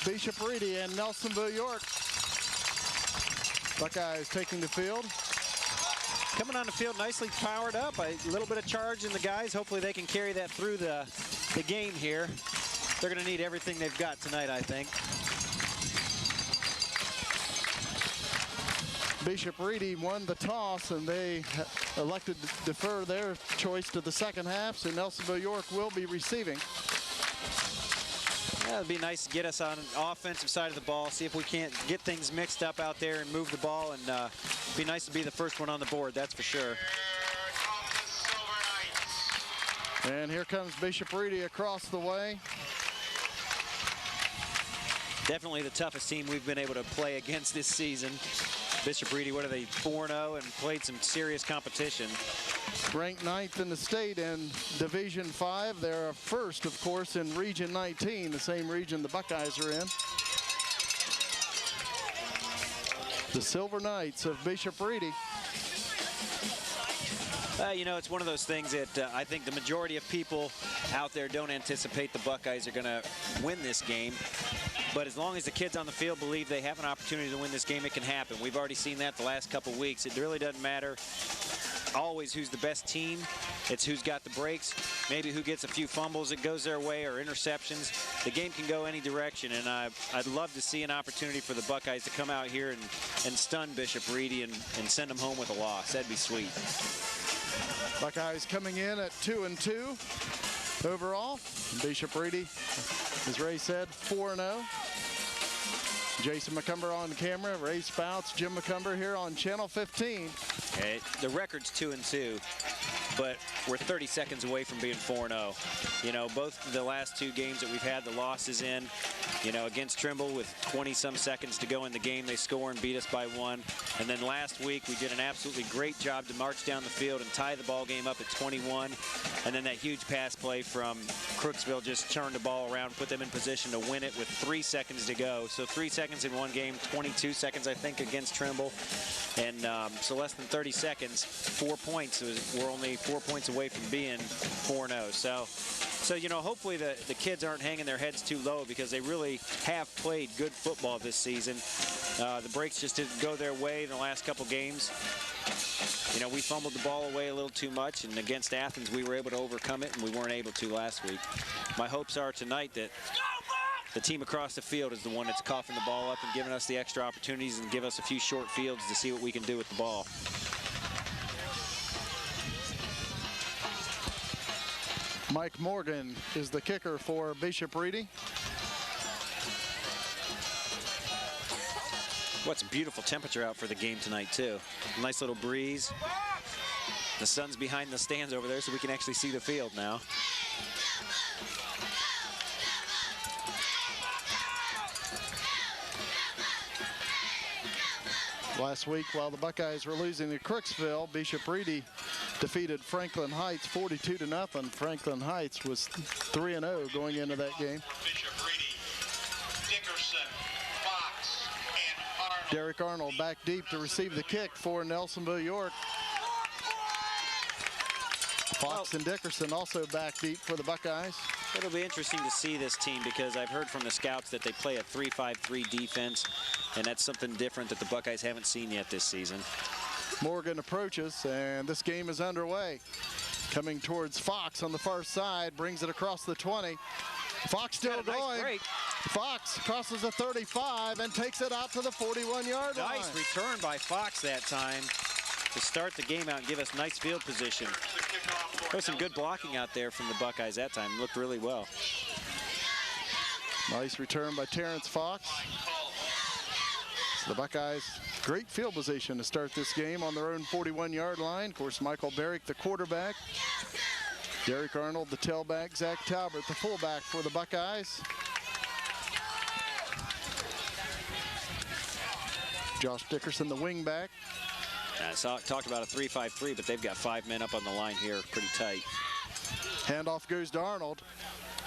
Bishop Reedy and Nelsonville-York. Buckeyes taking the field. Coming on the field nicely powered up. A little bit of charge in the guys. Hopefully they can carry that through the game here. They're going to need everything they've got tonight, I think. Bishop Reedy won the toss, and they elected to defer their choice to the second half, so Nelsonville-York will be receiving. Yeah, it'd be nice to get us on the offensive side of the ball, see if we can't get things mixed up out there and move the ball, and be nice to be the first one on the board, that's for sure. And here comes Bishop Reedy across the way. Definitely the toughest team we've been able to play against this season. Bishop Reedy, what are they, 4-0, and played some serious competition. Ranked 9th in the state in Division 5. They're first, of course, in Region 19, the same region the Buckeyes are in. The Silver Knights of Bishop Reedy. You know, it's one of those things that I think the majority of people out there don't anticipate the Buckeyes are going to win this game. But as long as the kids on the field believe they have an opportunity to win this game, it can happen. We've already seen that the last couple weeks. It really doesn't matter always who's the best team. It's who's got the breaks, maybe who gets a few fumbles that goes their way or interceptions. The game can go any direction, and I'd love to see an opportunity for the Buckeyes to come out here and stun Bishop Reedy and send them home with a loss. That'd be sweet. Buckeyes coming in at 2-2 overall. Bishop Reedy, as Ray said, 4-0. Jason McCumber on camera, Ray Spouts, Jim McCumber here on Channel 15. Okay, the record's 2-2, but we're 30 seconds away from being 4-0. You know, both the last two games that we've had the losses in, you know, against Trimble with 20-some seconds to go in the game, they score and beat us by 1. And then last week we did an absolutely great job to march down the field and tie the ball game up at 21. And then that huge pass play from Crooksville just turned the ball around, put them in position to win it with 3 seconds to go. So 3 seconds in one game, 22 seconds, I think, against Trimble. And so less than 30 seconds, 4 points. We're only 4 points away from being 4-0. So, you know, hopefully the kids aren't hanging their heads too low, because they really have played good football this season. The breaks just didn't go their way in the last couple games. You know, we fumbled the ball away a little too much, and against Athens we were able to overcome it, and we weren't able to last week. My hopes are tonight that the team across the field is the one that's coughing the ball up and giving us the extra opportunities and give us a few short fields to see what we can do with the ball. Mike Morgan is the kicker for Bishop Reedy. What's a beautiful temperature out for the game tonight, too. Nice little breeze. The sun's behind the stands over there, so we can actually see the field now. Last week, while the Buckeyes were losing to Crooksville, Bishop Reedy defeated Franklin Heights 42-0. Franklin Heights was 3-0 going into that game. Bishop Reedy, Dickerson, Fox, and Arnold. Derek Arnold back deep to receive the kick for Nelsonville-York. Fox and Dickerson also back deep for the Buckeyes. It'll be interesting to see this team, because I've heard from the scouts that they play a 3-5-3 defense, and that's something different that the Buckeyes haven't seen yet this season. Morgan approaches, and this game is underway. Coming towards Fox on the far side, brings it across the 20. Fox still going. Nice. Fox crosses the 35 and takes it out to the 41-yard line. Nice return by Fox that time to start the game out and give us nice field position. There was some good blocking out there from the Buckeyes that time. Looked really well. Nice return by Terrence Fox. So the Buckeyes, great field position to start this game on their own 41-yard line. Of course, Michael Barrick, the quarterback. Derek Arnold, the tailback. Zach Talbert, the fullback for the Buckeyes. Josh Dickerson, the wingback. I talked about a 3-5-3, but they've got 5 men up on the line here, pretty tight. Handoff goes to Arnold.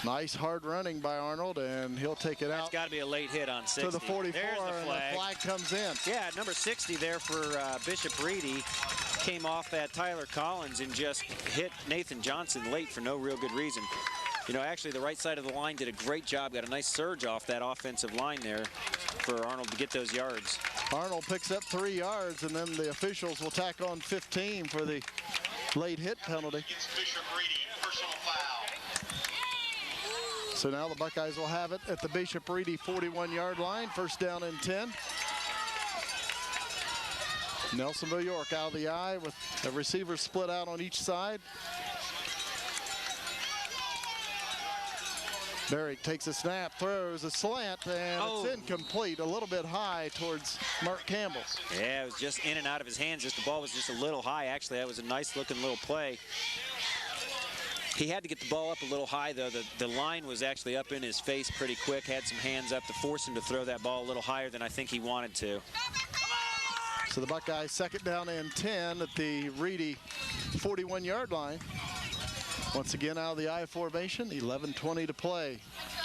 Nice hard running by Arnold, and he'll take it out. That's got to be a late hit on 60. To the 44, There's the flag. And the flag comes in. Yeah, number 60 there for Bishop Reedy. Came off that Tyler Collins and just hit Nathan Johnson late for no real good reason. You know, actually, the right side of the line did a great job. Got a nice surge off that offensive line there for Arnold to get those yards. Arnold picks up 3 yards, and then the officials will tack on 15 for the late hit penalty. Against Bishop Reedy, personal foul. So now the Buckeyes will have it at the Bishop Reedy 41-yard line. First down and 10. Nelsonville-York out of the eye with the receivers split out on each side. Barrick takes a snap, throws a slant, and it's incomplete. A little bit high towards Mark Campbell. Yeah, it was just in and out of his hands. Just the ball was just a little high. Actually, that was a nice-looking little play. He had to get the ball up a little high, though. The line was actually up in his face pretty quick. Had some hands up to force him to throw that ball a little higher than I think he wanted to. So the Buckeyes second down and 10 at the Reedy 41-yard line. Once again out of the I formation, 11:20 to play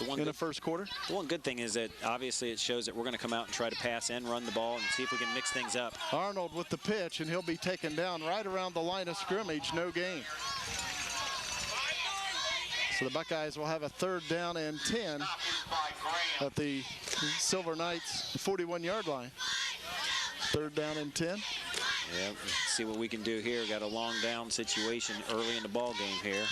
in the first quarter. The one good thing is that obviously it shows that we're going to come out and try to pass and run the ball and see if we can mix things up. Arnold with the pitch, and he'll be taken down right around the line of scrimmage, no gain. So the Buckeyes will have a third down and 10 at the Silver Knights 41-yard line. Third down and 10. Yeah, let's see what we can do here. Got a long down situation early in the ball game here.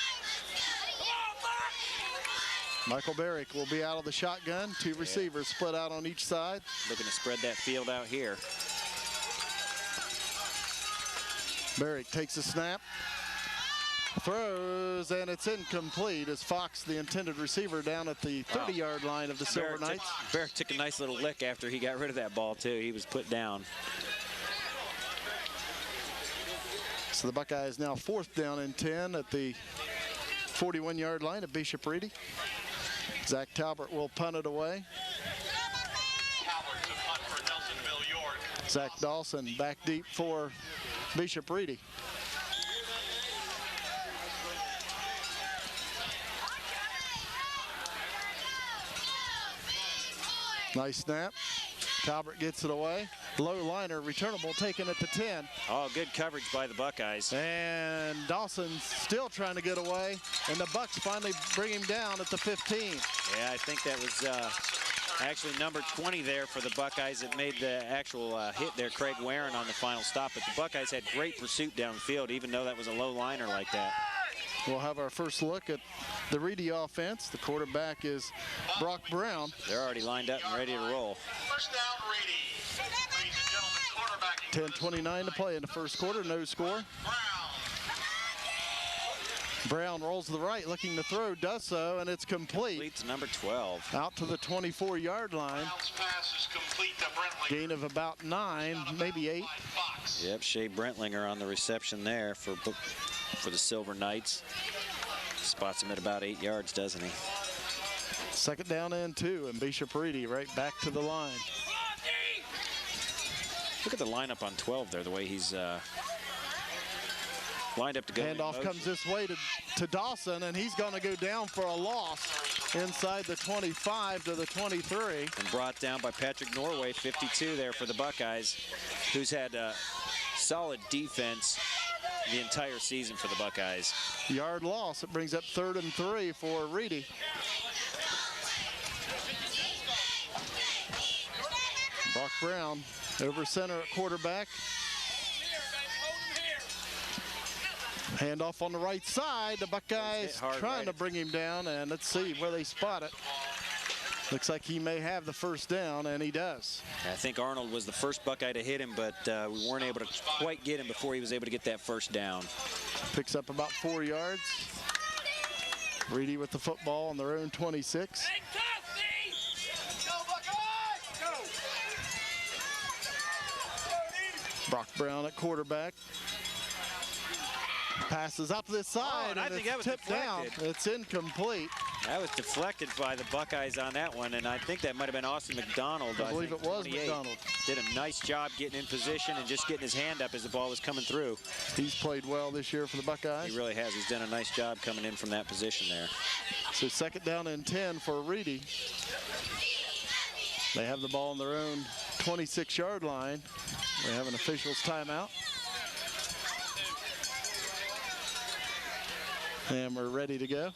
Michael Barrick will be out of the shotgun. 2 receivers split out on each side. Looking to spread that field out here. Barrick takes a snap, throws, and it's incomplete as Fox, the intended receiver, down at the 30-yard line of the Silver Knights. Barrick took a nice little lick after he got rid of that ball, too. He was put down. So the Buckeyes now fourth down and 10 at the 41-yard line at Bishop Reedy. Zach Talbert will punt it away. Talbot to punt for Nelsonville-York. Zach Dawson back deep for Bishop Reedy. Nice snap. Talbert gets it away. Low liner, returnable, taken at the 10. Oh, good coverage by the Buckeyes. And Dawson's still trying to get away, and the Bucks finally bring him down at the 15. Yeah, I think that was actually number 20 there for the Buckeyes that made the actual hit there, Craig Warren, on the final stop. But the Buckeyes had great pursuit downfield, even though that was a low liner like that. We'll have our first look at the Reedy offense. The quarterback is Brock Brown. They're already lined up and ready to roll. First down, Reedy. Ladies and gentlemen, quarterbacking. 10:29 to play in the first quarter, no score. Brown rolls to the right, looking to throw, does so, and it's complete. Completes number 12. Out to the 24-yard line. Bounce pass is complete to Brentlinger. Gain of about 9, maybe 8. Yep, Shea Brentlinger on the reception there for the Silver Knights. Spots him at about 8 yards, doesn't he? Second down and 2, and Bishop Reedy right back to the line. Look at the lineup on 12 there, the way he's lined up to go. Handoff comes this way to Dawson, and he's going to go down for a loss inside the 25 to the 23. And brought down by Patrick Norway, 52 there for the Buckeyes, who's had solid defense the entire season for the Buckeyes. Yard loss. It brings up 3rd and 3 for Reedy. Brock Brown over center at quarterback. Handoff on the right side. The Buckeyes trying to bring him down, and let's see where they spot it. Looks like he may have the first down, and he does. I think Arnold was the first Buckeye to hit him, but we weren't able to quite get him before he was able to get that first down. Picks up about 4 yards. Reedy with the football on their own 26. Brock Brown at quarterback. Passes up this side, and I think that was tipped down. deflected. It's incomplete. That was deflected by the Buckeyes on that one, and I think that might have been Austin McDonald. I believe think, it was 28. McDonald. Did a nice job getting in position and just getting his hand up as the ball was coming through. He's played well this year for the Buckeyes. He really has. He's done a nice job coming in from that position there. So second down and 10 for Reedy. They have the ball on their own 26-yard line. They have an official's timeout. And we're ready to go.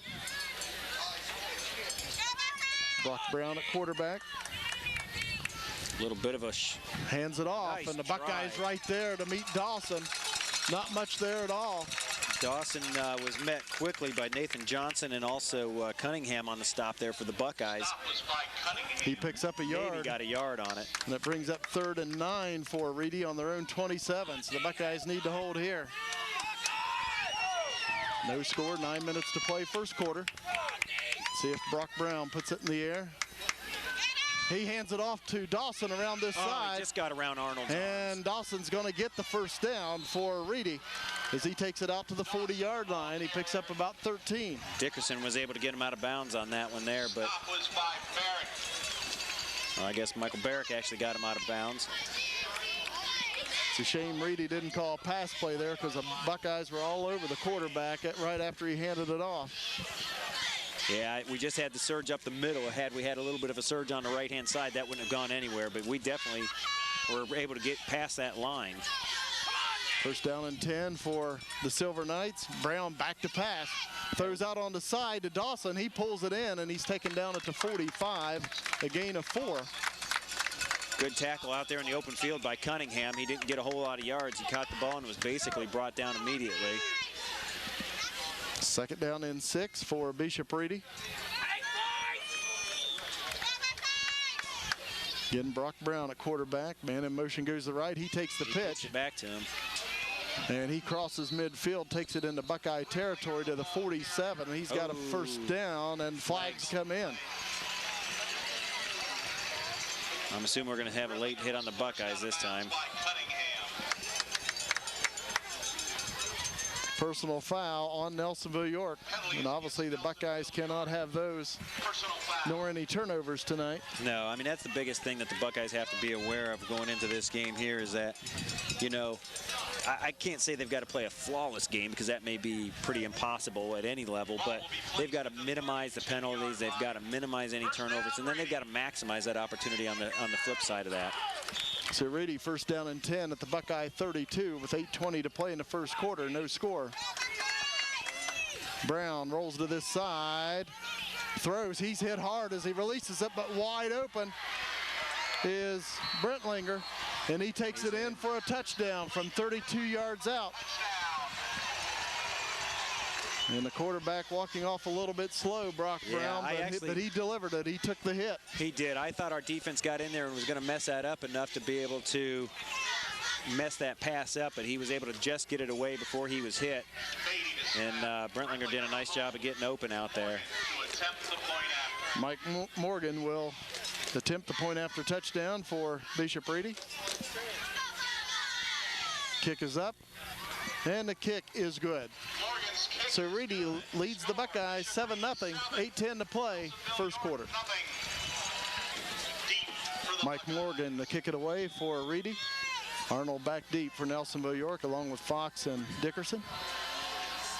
Brock Brown at quarterback. A little bit of a hands it off, nice and the Buckeyes drive. right there to meet Dawson. Not much there at all. Dawson was met quickly by Nathan Johnson and also Cunningham on the stop there for the Buckeyes. He picks up a yard. Maybe got a yard on it. And it brings up 3rd and 9 for Reedy on their own 27. So the Buckeyes need to hold here. No score, 9 minutes to play first quarter. See if Brock Brown puts it in the air. He hands it off to Dawson around this side. He just got around Arnold's and Dawson's going to get the first down for Reedy as he takes it out to the 40-yard line. He picks up about 13. Dickerson was able to get him out of bounds on that one there, but I guess Michael Barrick actually got him out of bounds. It's a shame Reedy didn't call a pass play there because the Buckeyes were all over the quarterback right after he handed it off. Yeah, we just had the surge up the middle. Had we had a little bit of a surge on the right-hand side, that wouldn't have gone anywhere, but we definitely were able to get past that line. First down and 10 for the Silver Knights. Brown back to pass. Throws out on the side to Dawson. He pulls it in, and he's taken down at the 45, a gain of 4. Good tackle out there in the open field by Cunningham. He didn't get a whole lot of yards. He caught the ball and was basically brought down immediately. Second down and 6 for Bishop Reedy. Getting Brock Brown at quarterback. Man in motion goes to the right. He takes the pitch. It back to him. And he crosses midfield, takes it into Buckeye territory to the 47. He's got a first down, and flags come in. I'm assuming we're going to have a late hit on the Buckeyes this time. Personal foul on Nelsonville-York. And obviously the Buckeyes cannot have those, nor any turnovers tonight. No, I mean, that's the biggest thing that the Buckeyes have to be aware of going into this game here is that, you know, I can't say they've got to play a flawless game because that may be pretty impossible at any level, but they've got to minimize the penalties, they've got to minimize any turnovers, and then they've got to maximize that opportunity on the flip side of that. So Reedy first down and 10 at the Buckeye 32 with 8:20 to play in the first quarter, no score. Brown rolls to this side, throws, he's hit hard as he releases it, but wide open is Brentlinger, and he takes it in for a touchdown from 32 yards out. And the quarterback walking off a little bit slow, Brock Brown, but he delivered it. He took the hit. He did. I thought our defense got in there and was going to mess that up enough to be able to mess that pass up, but he was able to just get it away before he was hit. And Brentlinger did a nice job of getting open out there. Mike Morgan will attempt the point after touchdown for Bishop Reedy. Kick is up, and the kick is good. So Reedy leads the Buckeyes 7-0, 8:10 to play, first quarter. Mike Morgan to kick it away for Reedy. Arnold back deep for Nelsonville-York along with Fox and Dickerson.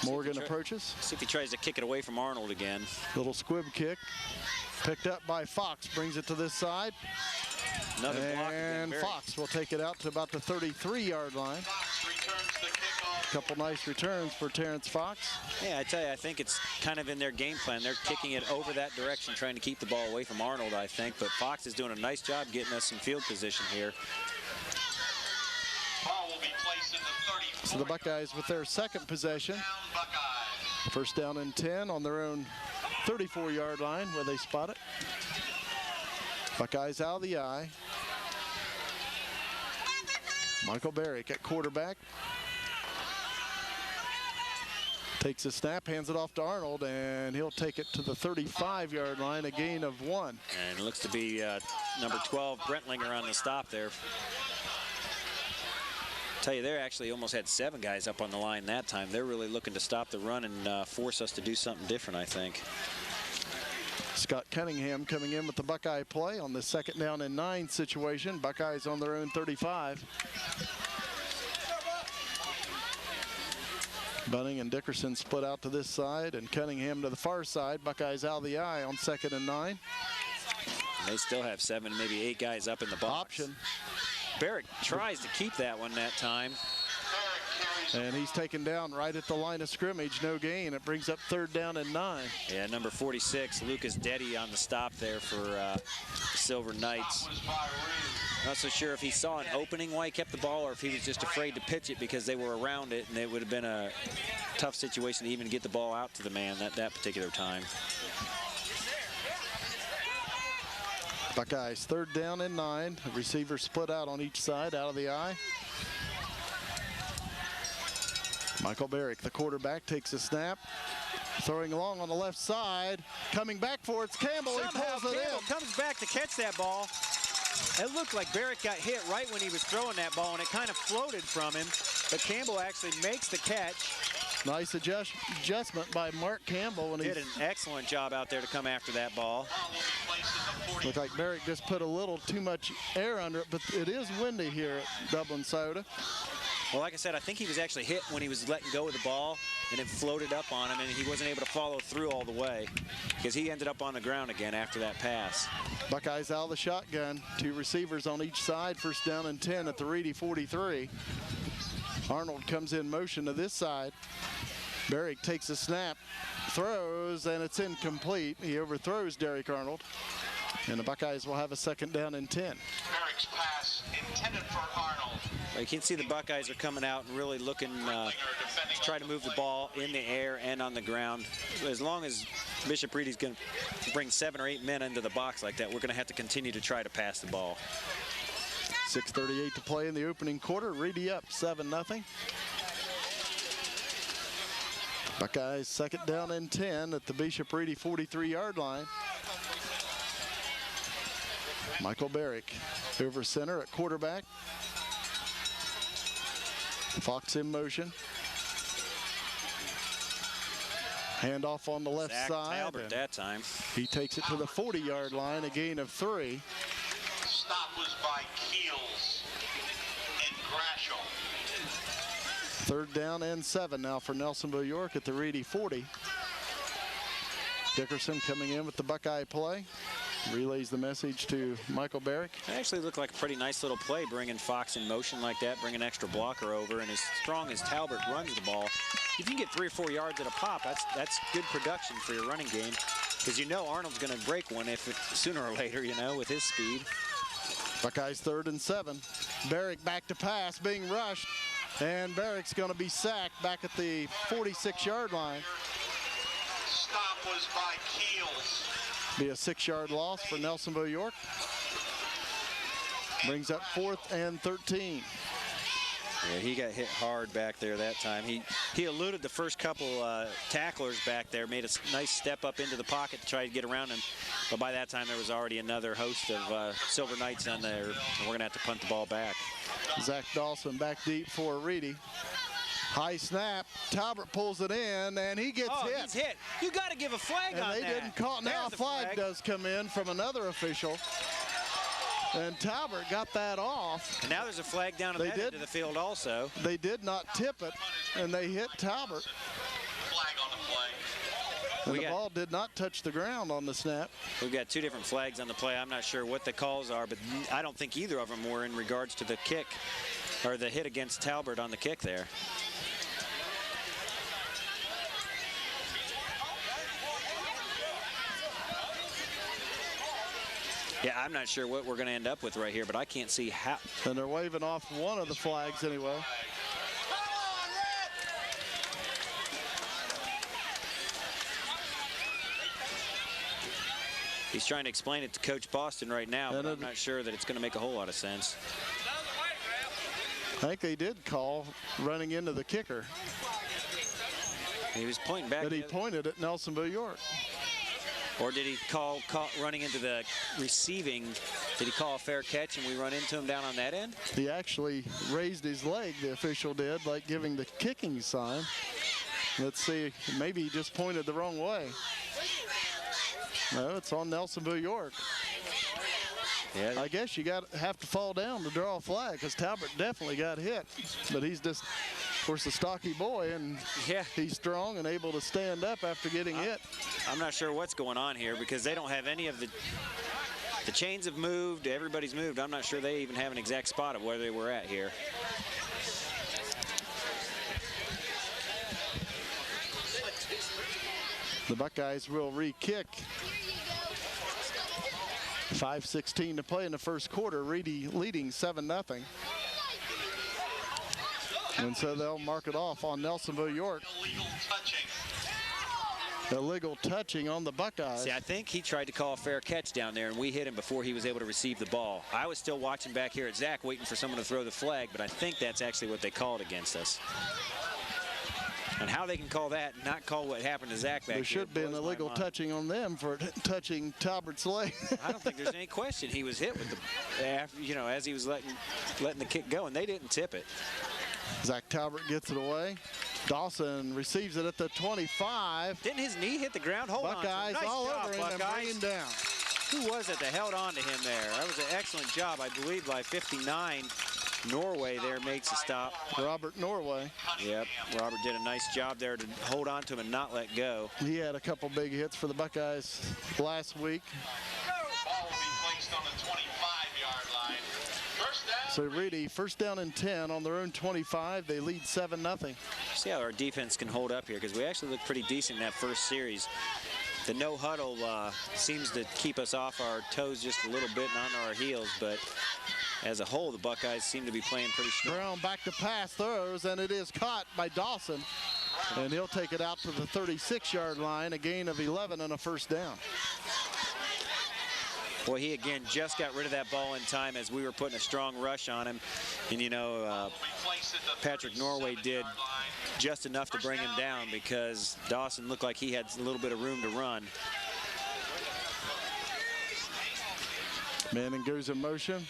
Morgan approaches. See if he tries to kick it away from Arnold again. Little squib kick. Picked up by Fox, brings it to this side. Another block and Fox will take it out to about the 33-yard line. A couple nice returns for Terrence Fox. Yeah, I tell you, I think it's kind of in their game plan. They're kicking it over that direction, trying to keep the ball away from Arnold, I think. But Fox is doing a nice job getting us some field position here. So the Buckeyes with their second possession. First down and 10 on their own 34-yard line where they spot it. Buckeyes out of the eye. Michael Barrick at quarterback. Takes a snap, hands it off to Arnold, and he'll take it to the 35-yard line, a gain of 1. And it looks to be number 12, Brentlinger, on the stop there. Tell you, they actually almost had 7 guys up on the line that time. They're really looking to stop the run and force us to do something different, I think. Scott Cunningham coming in with the Buckeye play on the second down and 9 situation. Buckeyes on their own 35. Bunning and Dickerson split out to this side, and Cunningham to the far side. Buckeyes out of the eye on second and 9. They still have 7, maybe 8 guys up in the box. Option. Barrick tries to keep that one that time. And he's taken down right at the line of scrimmage. No gain. It brings up 3rd down and 9. Yeah, number 46, Lucas Deddy on the stop there for the Silver Knights. Not so sure if he saw an opening why he kept the ball or if he was just afraid to pitch it because they were around it and it would have been a tough situation to even get the ball out to the man at that particular time. Buckeyes 3rd down and 9. The receivers split out on each side, out of the eye. Michael Barrick, the quarterback, takes a snap. Throwing along on the left side. Coming back for it's Campbell. Somehow he pulls it Campbell in. comes back to catch that ball. It looked like Barrick got hit right when he was throwing that ball, and it kind of floated from him. But Campbell actually makes the catch. Nice adjustment by Mark Campbell. And did an excellent job out there to come after that ball. Looked like Barrick just put a little too much air under it, but it is windy here at Dublin Soda. Well, like I said, I think he was actually hit when he was letting go of the ball, and it floated up on him, and he wasn't able to follow through all the way because he ended up on the ground again after that pass. Buckeyes out of the shotgun. 2 receivers on each side. 1st down and 10 at the Reedy 43. Arnold comes in motion to this side. Barrick takes a snap, throws, and it's incomplete. He overthrows Derek Arnold. And the Buckeyes will have a 2nd down and 10. Barrick's pass intended for Arnold. You can see the Buckeyes are coming out and really looking to try to move the ball in the air and on the ground. As long as Bishop Reedy's going to bring 7 or 8 men into the box like that, we're going to have to continue to try to pass the ball. 6:38 to play in the opening quarter. Reedy up 7-0. Buckeyes 2nd down and 10 at the Bishop Reedy 43-yard line. Michael Barrick over center at quarterback. Fox in motion. Handoff on the left Zach side. Talbert that time. He takes it to the 40-yard line, a gain of 3. Stop was by Keels and Grashel. 3rd down and 7 now for Nelsonville-York at the Reedy 40. Dickerson coming in with the Buckeye play. Relays the message to Michael Barrick. It actually looked like a pretty nice little play, bringing Fox in motion like that, bring an extra blocker over, and as strong as Talbert runs the ball, if you can get 3 or 4 yards at a pop, that's good production for your running game, because you know Arnold's going to break one sooner or later, you know, with his speed. Buckeyes 3rd and 7. Barrick back to pass, being rushed, and Barrick's going to be sacked back at the 46-yard line. Stop was by Keels. Be a 6-yard loss for Nelsonville-York. Brings up 4th and 13. Yeah, he got hit hard back there that time. He eluded the first couple tacklers back there, made a nice step up into the pocket to try to get around him. But by that time, there was already another host of Silver Knights on there. And we're going to have to punt the ball back. Zach Dawson back deep for Reedy. High snap. Talbert pulls it in, and he gets hit. He's hit. You got to give a flag on that. And they didn't call. Now a flag does come in from another official. And Talbot got that off. And now there's a flag down at that end of the field also. They did not tip it, and they hit Talbot. Flag on the play. And the ball did not touch the ground on the snap. We've got 2 different flags on the play. I'm not sure what the calls are, but I don't think either of them were in regards to the kick or the hit against Talbot on the kick there. Yeah, I'm not sure what we're going to end up with right here, but I can't see how. And they're waving off one of the flags anyway. He's trying to explain it to Coach Boston right now, but I'm not sure that it's going to make a whole lot of sense. I think they did call running into the kicker. He was pointing back. But he pointed at Nelsonville-York. Or did he call running into the receiving? Did he call a fair catch and we run into him down on that end? He actually raised his leg, the official did, like giving the kicking sign. Let's see, maybe he just pointed the wrong way. No, it's on Nelsonville-York. Yeah. I guess you have to fall down to draw a flag, because Talbot definitely got hit. But he's just, of course, a stocky boy, and he's strong and able to stand up after getting hit. I'm not sure what's going on here, because they don't have any of the chains have moved, everybody's moved. I'm not sure they even have an exact spot of where they were at here. The Buckeyes will re-kick. 5:16 to play in the first quarter. Reedy leading 7-0. And so they'll mark it off on Nelsonville-York. Illegal touching on the Buckeyes. See, I think he tried to call a fair catch down there, and we hit him before he was able to receive the ball. I was still watching back here at Zach, waiting for someone to throw the flag, but I think that's actually what they called against us. And how they can call that and not call what happened to Zach back there here. Should be an illegal touching on them for touching Talbert's leg. I don't think there's any question he was hit with the, you know, as he was letting the kick go, and they didn't tip it. Zach Talbert gets it away. Dawson receives it at the 25. Didn't his knee hit the ground? Hold Buckeyes on. Nice all job, over him and Buckeyes. bring him down. Who was it that held on to him there? That was an excellent job, I believe, by 59. Norway there makes a stop. Robert Norway. Yep, Robert did a nice job there to hold on to him and not let go. He had a couple big hits for the Buckeyes last week. Ball will be placed on the 25-yard line. First down. So Reedy, first down and 10 on their own 25. They lead 7-0. See how our defense can hold up here, because we actually look pretty decent in that first series. The no huddle seems to keep us off our toes just a little bit and on our heels, but as a whole, the Buckeyes seem to be playing pretty strong. Brown back to pass, throws, and it is caught by Dawson. And he'll take it out to the 36-yard line, a gain of 11 and a first down. Boy, he again just got rid of that ball in time as we were putting a strong rush on him. And, you know, Patrick Norway did just enough to bring him down because Dawson looked like he had a little bit of room to run. Manning goes in motion.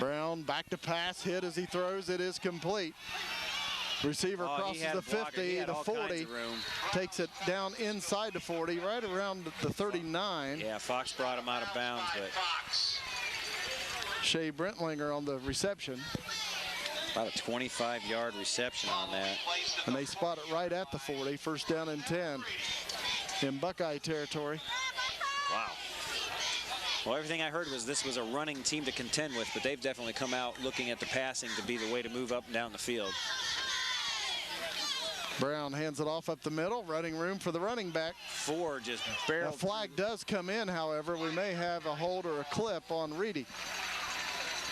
Brown back to pass, hit as he throws. It is complete. Receiver crosses the 50, the 40, takes it down inside the 40, right around the 39. Yeah, Fox brought him out of bounds, but Shea Brentlinger on the reception. About a 25-yard reception on that. And they spot it right at the 40, first down and 10 in Buckeye territory. Wow. Well, everything I heard was this was a running team to contend with, but they've definitely come out looking at the passing to be the way to move up and down the field. Brown hands it off up the middle, running room for the running back. Ford just barreled. A flag does come in, however. We may have a hold or a clip on Reedy.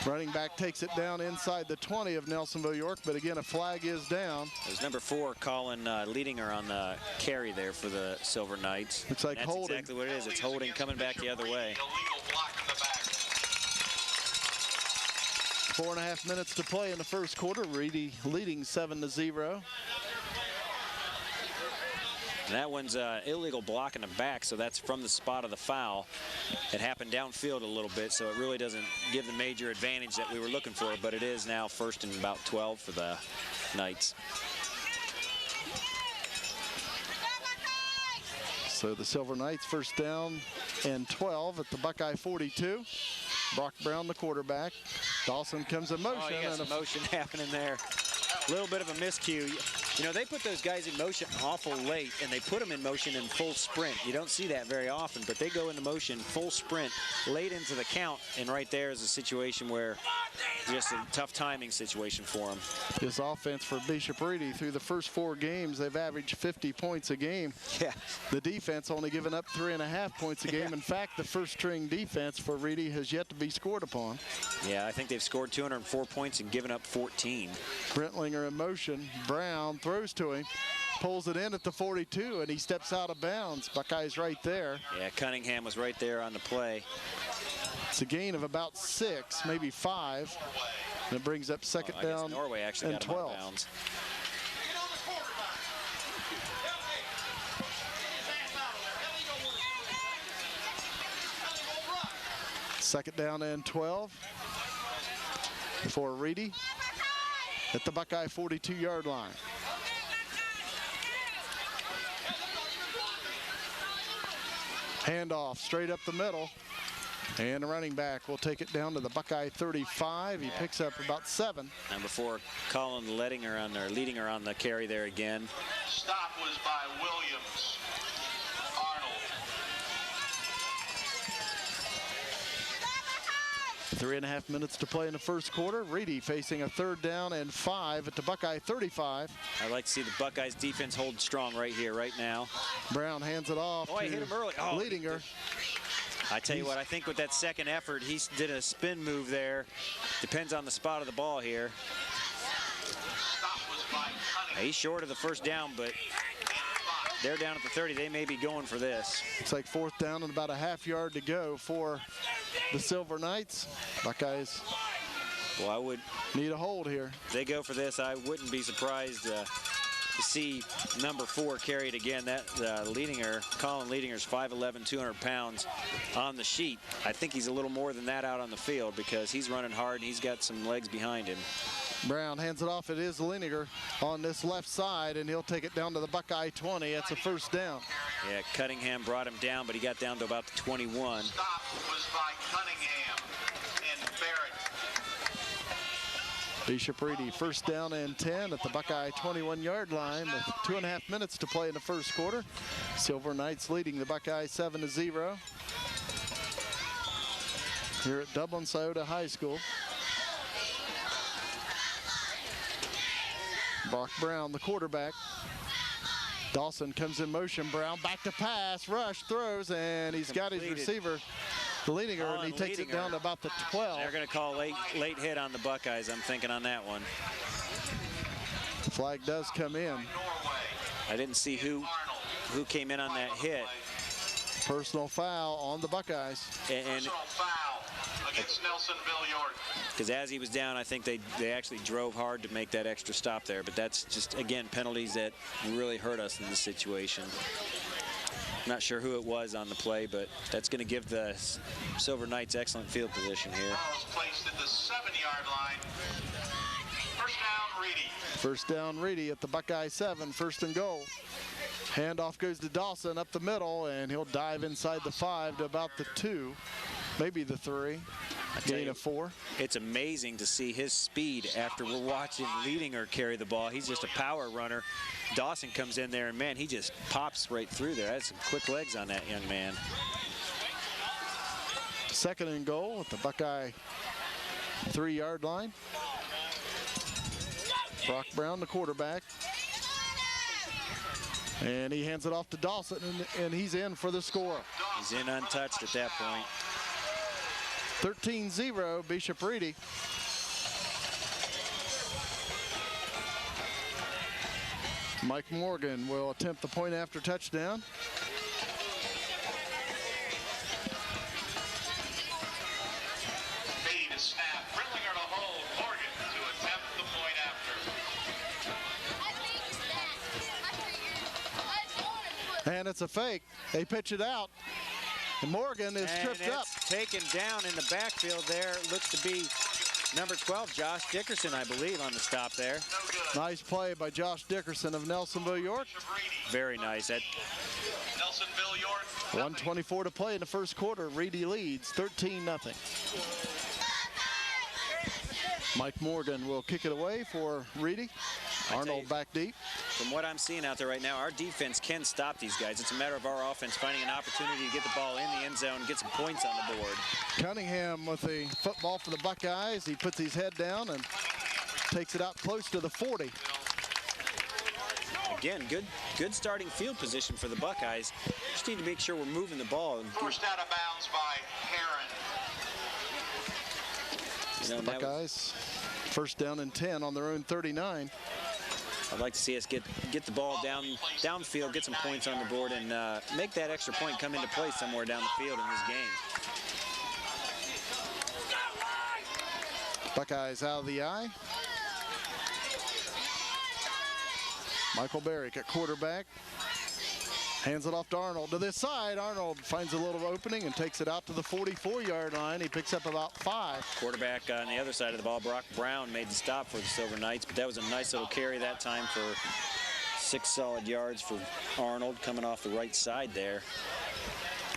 Running back takes it down inside the 20 of Nelsonville-York, but again, a flag is down. There's number 4, Colin, leading her on the carry there for the Silver Knights. Looks like that's holding. Exactly what it is. It's holding coming back the other way. 4.5 minutes to play in the first quarter. Reedy leading 7-0. And that one's illegal block in the back, so that's from the spot of the foul. It happened downfield a little bit, so it really doesn't give the major advantage that we were looking for, but it is now first and about 12 for the Knights. So the Silver Knights first down and 12 at the Buckeye 42. Brock Brown, the quarterback. Dawson comes in motion. Oh, you got some motion happening there. A little bit of a miscue. You know, they put those guys in motion awful late, and they put them in motion in full sprint. You don't see that very often, but they go into motion full sprint late into the count, and right there is a situation where just a tough timing situation for them. This offense for Bishop Reedy, through the first 4 games, they've averaged 50 points a game. Yeah. The defense only given up 3.5 points a game. In fact, the first string defense for Reedy has yet to be scored upon. Yeah, I think they've scored 204 points and given up 14. Brentlinger in motion. Brown throws to him, pulls it in at the 42, and he steps out of bounds. Buckeyes right there. Yeah, Cunningham was right there on the play. It's a gain of about 6, maybe 5. And it brings up second down Norway actually and got him 12. out of bounds. Second down and 12 for Reedy at the Buckeye 42-yard line. Handoff straight up the middle. And the running back will take it down to the Buckeye 35. He picks up about 7. Number 4, Colin leading her on the carry there again. Stop was by Williams. Arnold. 3.5 minutes to play in the first quarter. Reedy facing a 3rd down and 5 at the Buckeye 35. I like to see the Buckeyes defense hold strong right here, right now. Brown hands it off to hit him early. Leadinger. I tell you what, I think with that second effort, he did a spin move there. Depends on the spot of the ball here. He's short of the first down, but they're down at the 30. They may be going for this. It's like 4th down and about a half yard to go for the Silver Knights. Buckeyes Well, I would need a hold here. If they go for this, I wouldn't be surprised to see number 4 carried again. That Leadinger, Colin Leadinger's 5'11", 200 pounds on the sheet. I think he's a little more than that out on the field because he's running hard and he's got some legs behind him. Brown hands it off. It is Leadinger on this left side, and he'll take it down to the Buckeye 20. That's a 1st down. Yeah, Cunningham brought him down, but he got down to about the 21. Stop was by Cunningham and Barrett. Bishop Reedy 1st down and 10 at the Buckeye 21-yard line with 2.5 minutes to play in the first quarter. Silver Knights leading the Buckeyes 7-0 here at Dublin-Scioto High School. Brock Brown, the quarterback. Dawson comes in motion. Brown back to pass, rush, throws, and he's got his receiver, the Leadinger, and he takes it down to about the 12. They're going to call late hit on the Buckeyes, I'm thinking on that one. The flag does come in. I didn't see who came in on that hit. Personal foul on the Buckeyes. And Personal foul against Nelsonville-York. Because as he was down, I think they actually drove hard to make that extra stop there. But that's just, again, penalties that really hurt us in this situation. Not sure who it was on the play, but that's going to give the Silver Knights excellent field position here. Ball is placed at the 7-yard line. 1st down, Reedy. 1st down, Reedy at the Buckeye 7, 1st and goal. Handoff goes to Dawson up the middle, and he'll dive inside the 5 to about the 2, maybe the 3. Gain of 4. It's amazing to see his speed after we're watching Leadinger carry the ball. He's just a power runner. Dawson comes in there, and man, he just pops right through there. That's some quick legs on that young man. 2nd and goal at the Buckeye 3-yard line. Brock Brown, the quarterback. And he hands it off to Dawson, and he's in for the score. He's in untouched at that point. 13-0, Bishop Reedy. Mike Morgan will attempt the point after touchdown. Fade to snap. Brillinger to hold. Morgan to attempt the point after. And it's a fake. They pitch it out. And Morgan is tripped up. Taken down in the backfield there. Looks to be number 12, Josh Dickerson, I believe, on the stop there. Nice play by Josh Dickerson of Nelsonville-York. Very nice. Nelsonville-York. 1:24 to play in the first quarter. Reedy leads 13-0. Mike Morgan will kick it away for Reedy. Arnold back deep. From what I'm seeing out there right now, our defense can stop these guys. It's a matter of our offense finding an opportunity to get the ball in the end zone and get some points on the board. Cunningham with the football for the Buckeyes. He puts his head down and takes it out close to the 40. Again, good starting field position for the Buckeyes. Just need to make sure we're moving the ball. Forced out of bounds by Heron. The Buckeyes, 1st down and 10 on their own 39. I'd like to see us get the ball downfield, get some points on the board, and make that extra point come into play somewhere down the field in this game. Buckeyes out of the eye. Michael Barrick at quarterback. Hands it off to Arnold to this side. Arnold finds a little opening and takes it out to the 44-yard line. He picks up about 5. Quarterback on the other side of the ball, Brock Brown, made the stop for the Silver Knights, but that was a nice little carry that time for 6 solid yards for Arnold coming off the right side there.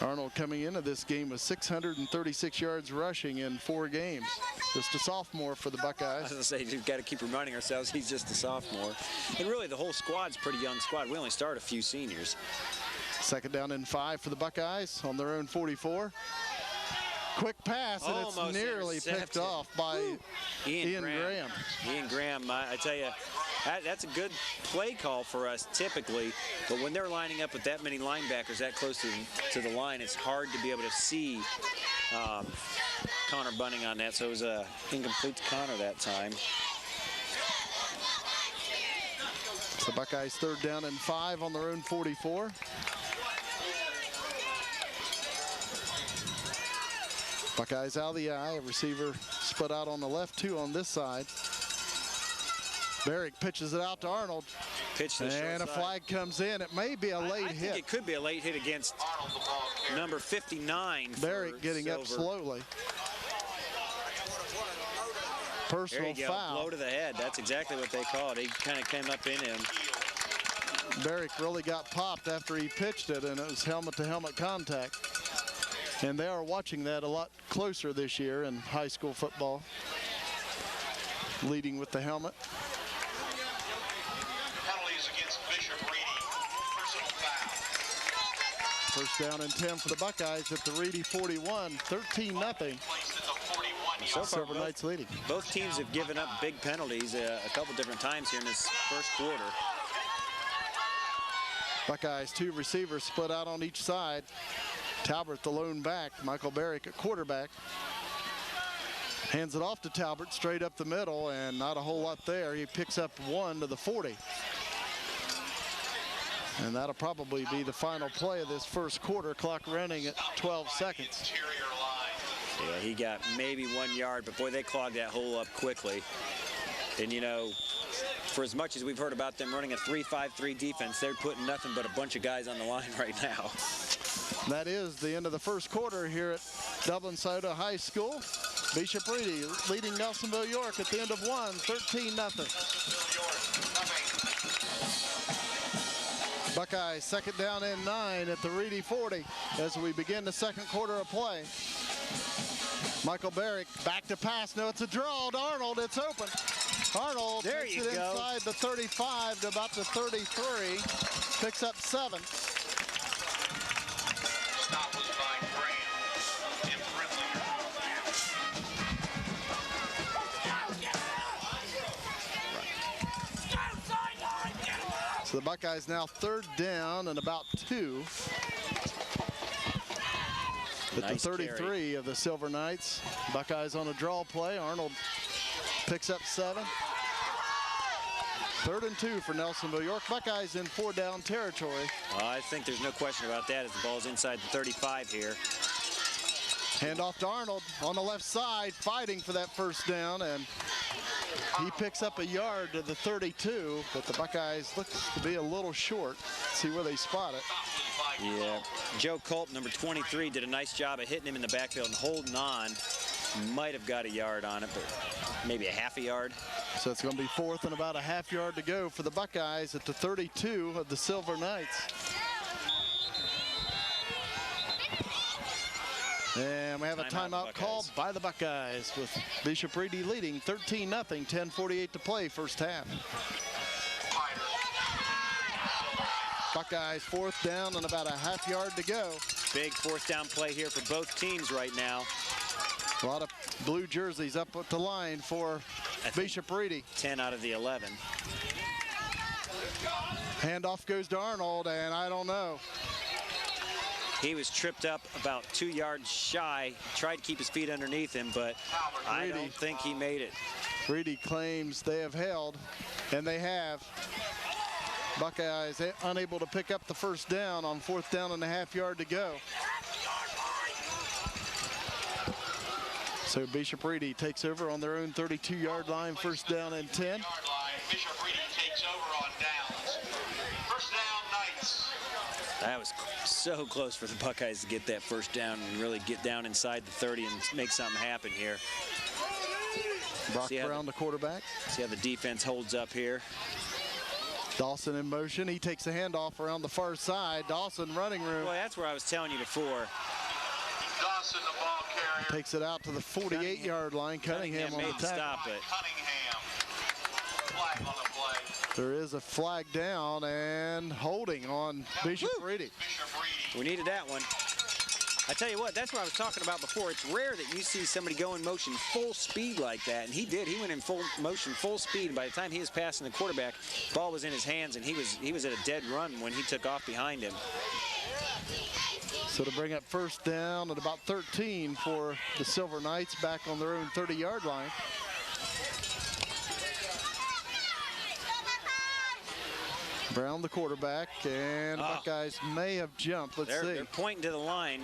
Arnold coming into this game with 636 yards rushing in 4 games. Just a sophomore for the Buckeyes. I was going to say, we've got to keep reminding ourselves he's just a sophomore. And really, the whole squad's a pretty young squad. We only start a few seniors. 2nd down and 5 for the Buckeyes on their own 44. Quick pass, and it's Almost nearly picked intercepted. off by Ian Graham. Ian Graham, I tell you, that's a good play call for us typically, but when they're lining up with that many linebackers that close to the line, it's hard to be able to see Connor Bunning on that, so it was incomplete to Connor that time. It's the Buckeyes 3rd down and 5 on their own 44. Buckeyes out of the eye. A receiver split out on the left, 2 on this side. Barrick pitches it out to Arnold. Pitch to the short and a side. flag comes in. It may be a late I hit. think it could be a late hit against number 59. Barrick getting up slowly. There Personal you go, foul. blow to the head. That's exactly what they called. He kind of came up in him. Barrick really got popped after he pitched it, and it was helmet-to-helmet contact. And they are watching that a lot closer this year in high school football. Leading with the helmet. Penalties against Bishop Reedy. Personal foul. First down and 10 for the Buckeyes at the Reedy 41, 13-0. Placed at the 41 So far, Silver Knights leading. both teams have given up big penalties a couple different times here in this first quarter. Buckeyes 2 receivers split out on each side. Talbert the lone back, Michael Barrick at quarterback. Hands it off to Talbert straight up the middle, and not a whole lot there. He picks up 1 to the 40. And that'll probably be the final play of this first quarter, clock running at 12 seconds. Interior line. Yeah, he got maybe 1 yard, but boy, they clogged that hole up quickly. And you know, for as much as we've heard about them running a 3-5-3 defense, they're putting nothing but a bunch of guys on the line right now. That is the end of the first quarter here at Dublin Soda High School. Bishop Reedy leading Nelsonville-York at the end of 1, 13-0. Buckeyes 2nd down and 9 at the Reedy 40 as we begin the second quarter of play. Michael Barrick back to pass. No, it's a draw to Arnold. It's open. Arnold There takes you it go. inside the 35 to about the 33. Picks up 7. Stop was by Graham. Tim So the Buckeyes now 3rd down and about 2. At Nice the 33 carry. of the Silver Knights. Buckeyes on a draw play. Arnold picks up 7. 3rd and 2 for Nelsonville-York. Buckeyes in 4-down territory. I think there's no question about that as the ball's inside the 35 here. Handoff to Arnold on the left side, fighting for that first down, and he picks up a yard to the 32, but the Buckeyes look to be a little short. See where they spot it. Yeah, Joe Colt, number 23, did a nice job of hitting him in the backfield and holding on. Might have got a yard on it, but maybe a half a yard. So it's going to be 4th and about a half yard to go for the Buckeyes at the 32 of the Silver Knights. And we have a timeout called by the Buckeyes with Bishop Reedy leading 13-0, 10:48 to play first half. Buckeyes 4th down and about a half yard to go. Big 4th down play here for both teams right now. A lot of blue jerseys up at the line for Bishop Reedy. 10 out of the 11. Handoff goes to Arnold, and I don't know. He was tripped up about 2 yards shy. Tried to keep his feet underneath him, but I Reedy. don't think he made it. Reedy claims they have held, and they have. Buckeyes unable to pick up the first down on 4th down and a half yard to go. So Bishop Reedy takes over on their own 32-yard line, 1st down and 10. Yard line. Bishop Reedy takes over on downs. First down, Knights. That was so close for the Buckeyes to get that first down and really get down inside the 30 and make something happen here. Brock See how Brown, the quarterback. See how the defense holds up here. Dawson in motion. He takes a handoff around the far side. Dawson running room. Boy, that's where I was telling you before. Dawson, the ball carrier. Takes it out to the 48-yard line. Cunningham on the made the tackle. stop it. Cunningham. Flag on the play. There is a flag down and holding on Bishop Reedy. Bishop Reedy. We needed that one. I tell you what, that's what I was talking about before. It's rare that you see somebody go in motion full speed like that, and he did. He went in full motion, full speed, and by the time he was passing the quarterback, ball was in his hands, and he was at a dead run when he took off behind him. So to bring up first down at about 13 for the Silver Knights back on their own 30-yard line. Brown, the quarterback, and the Buckeyes may have jumped. Let's see. They're pointing to the line.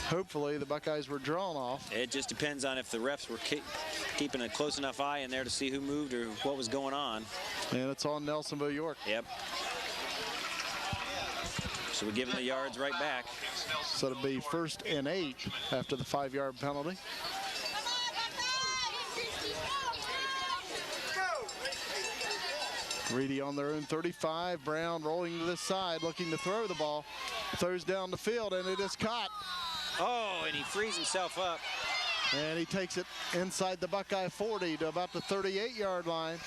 Hopefully the Buckeyes were drawn off. It just depends on if the refs were keeping a close enough eye in there to see who moved or what was going on. And it's on Nelsonville-York. Yep. So we give them the yards right back. So it'll be 1st and 8 after the 5-yard penalty. Reedy on their own 35. Brown rolling to this side, looking to throw the ball. Throws down the field, and it is caught. Oh, and he frees himself up. And he takes it inside the Buckeye 40 to about the 38-yard line.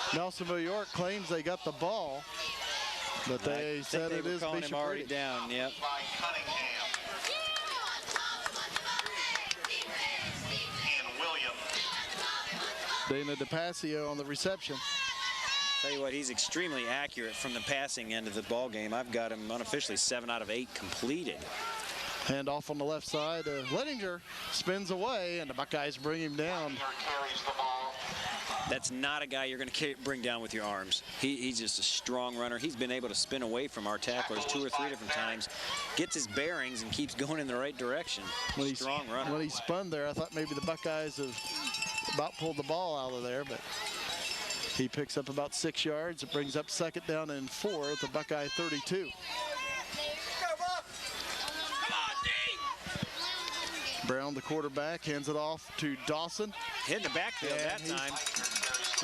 Nelsonville-York claims they got the ball, but they said it is Bishop already down. Yep. Dana DePassio on the reception. Tell you what, he's extremely accurate from the passing end of the ball game. I've got him unofficially 7 out of 8 completed. Hand off on the left side. Lettinger spins away, and the Buckeyes bring him down. That's not a guy you're going to bring down with your arms. He's just a strong runner. He's been able to spin away from our tacklers 2 or 3 different times, gets his bearings, and keeps going in the right direction. Strong runner. When he spun there, I thought maybe the Buckeyes have about pulled the ball out of there, but he picks up about 6 yards. It brings up 2nd down and 4 at the Buckeye 32. Brown, the quarterback, hands it off to Dawson. Hit the backfield that time.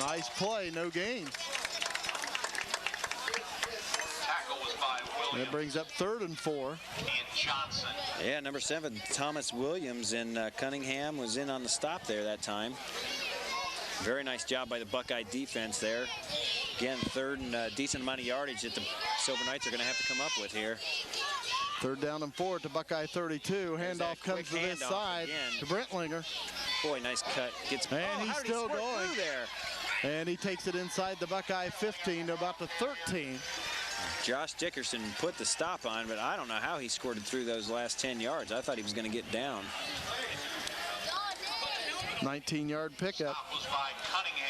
Nice play, no gain. Tackle was by Williams. And it brings up 3rd and 4. And Johnson. Yeah, number 7, Thomas Williams, and Cunningham was in on the stop there that time. Very nice job by the Buckeye defense there. Again, 3rd and a decent amount of yardage that the Silver Knights are going to have to come up with here. 3rd down and 4 to Buckeye 32. Handoff comes to this side again to Brentlinger. Boy, nice cut. And he's still going there. And he takes it inside the Buckeye 15 to about the 13. Josh Dickerson put the stop on, but I don't know how he scored it through those last 10 yards. I thought he was going to get down. 19-yard pickup. Stop was by Cunningham.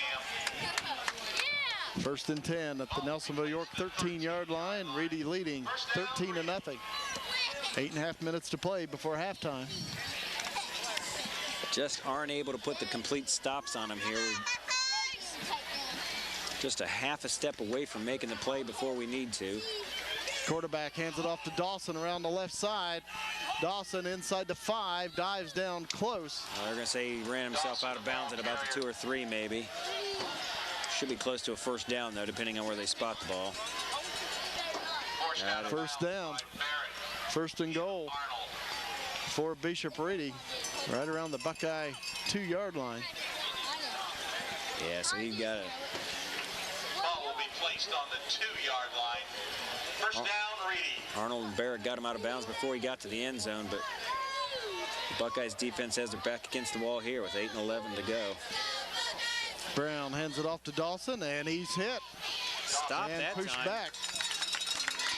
1st and 10 at the Nelsonville-York 13-yard line. Reedy leading 13-0. 8.5 minutes to play before halftime. Just aren't able to put the complete stops on him here. Just a half a step away from making the play before we need to. Quarterback hands it off to Dawson around the left side. Dawson inside the 5, dives down close. They're going to say he ran himself out of bounds at about the 2 or 3 maybe. Should be close to a 1st down though, depending on where they spot the ball. 1st down. 1st and goal for Bishop Reedy, right around the Buckeye 2-yard line. Yeah, so he got it. Ball will be placed on the 2-yard line. 1st down, Reedy. Arnold and Barrett got him out of bounds before he got to the end zone, but the Buckeyes defense has their back against the wall here with 8:11 to go. Brown hands it off to Dawson, and he's hit. Stop and that pushed time. Back.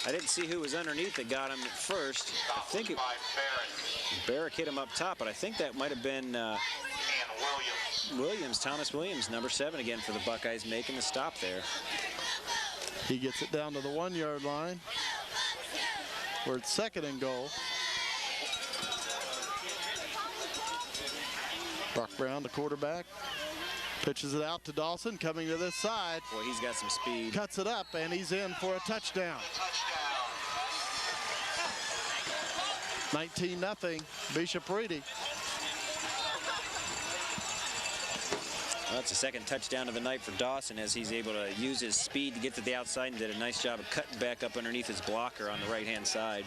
I didn't see who was underneath that got him at first. I think it, Barrett hit him up top, but I think that might have been Williams, Thomas Williams, number 7 again for the Buckeyes, making the stop there. He gets it down to the 1-yard line, where it's 2nd and goal. Brock Brown, the quarterback, pitches it out to Dawson, coming to this side. Boy, he's got some speed. Cuts it up, and he's in for a touchdown. 19-0, Bishop Reedy. Well, that's the 2nd touchdown of the night for Dawson, as he's able to use his speed to get to the outside and did a nice job of cutting back up underneath his blocker on the right-hand side.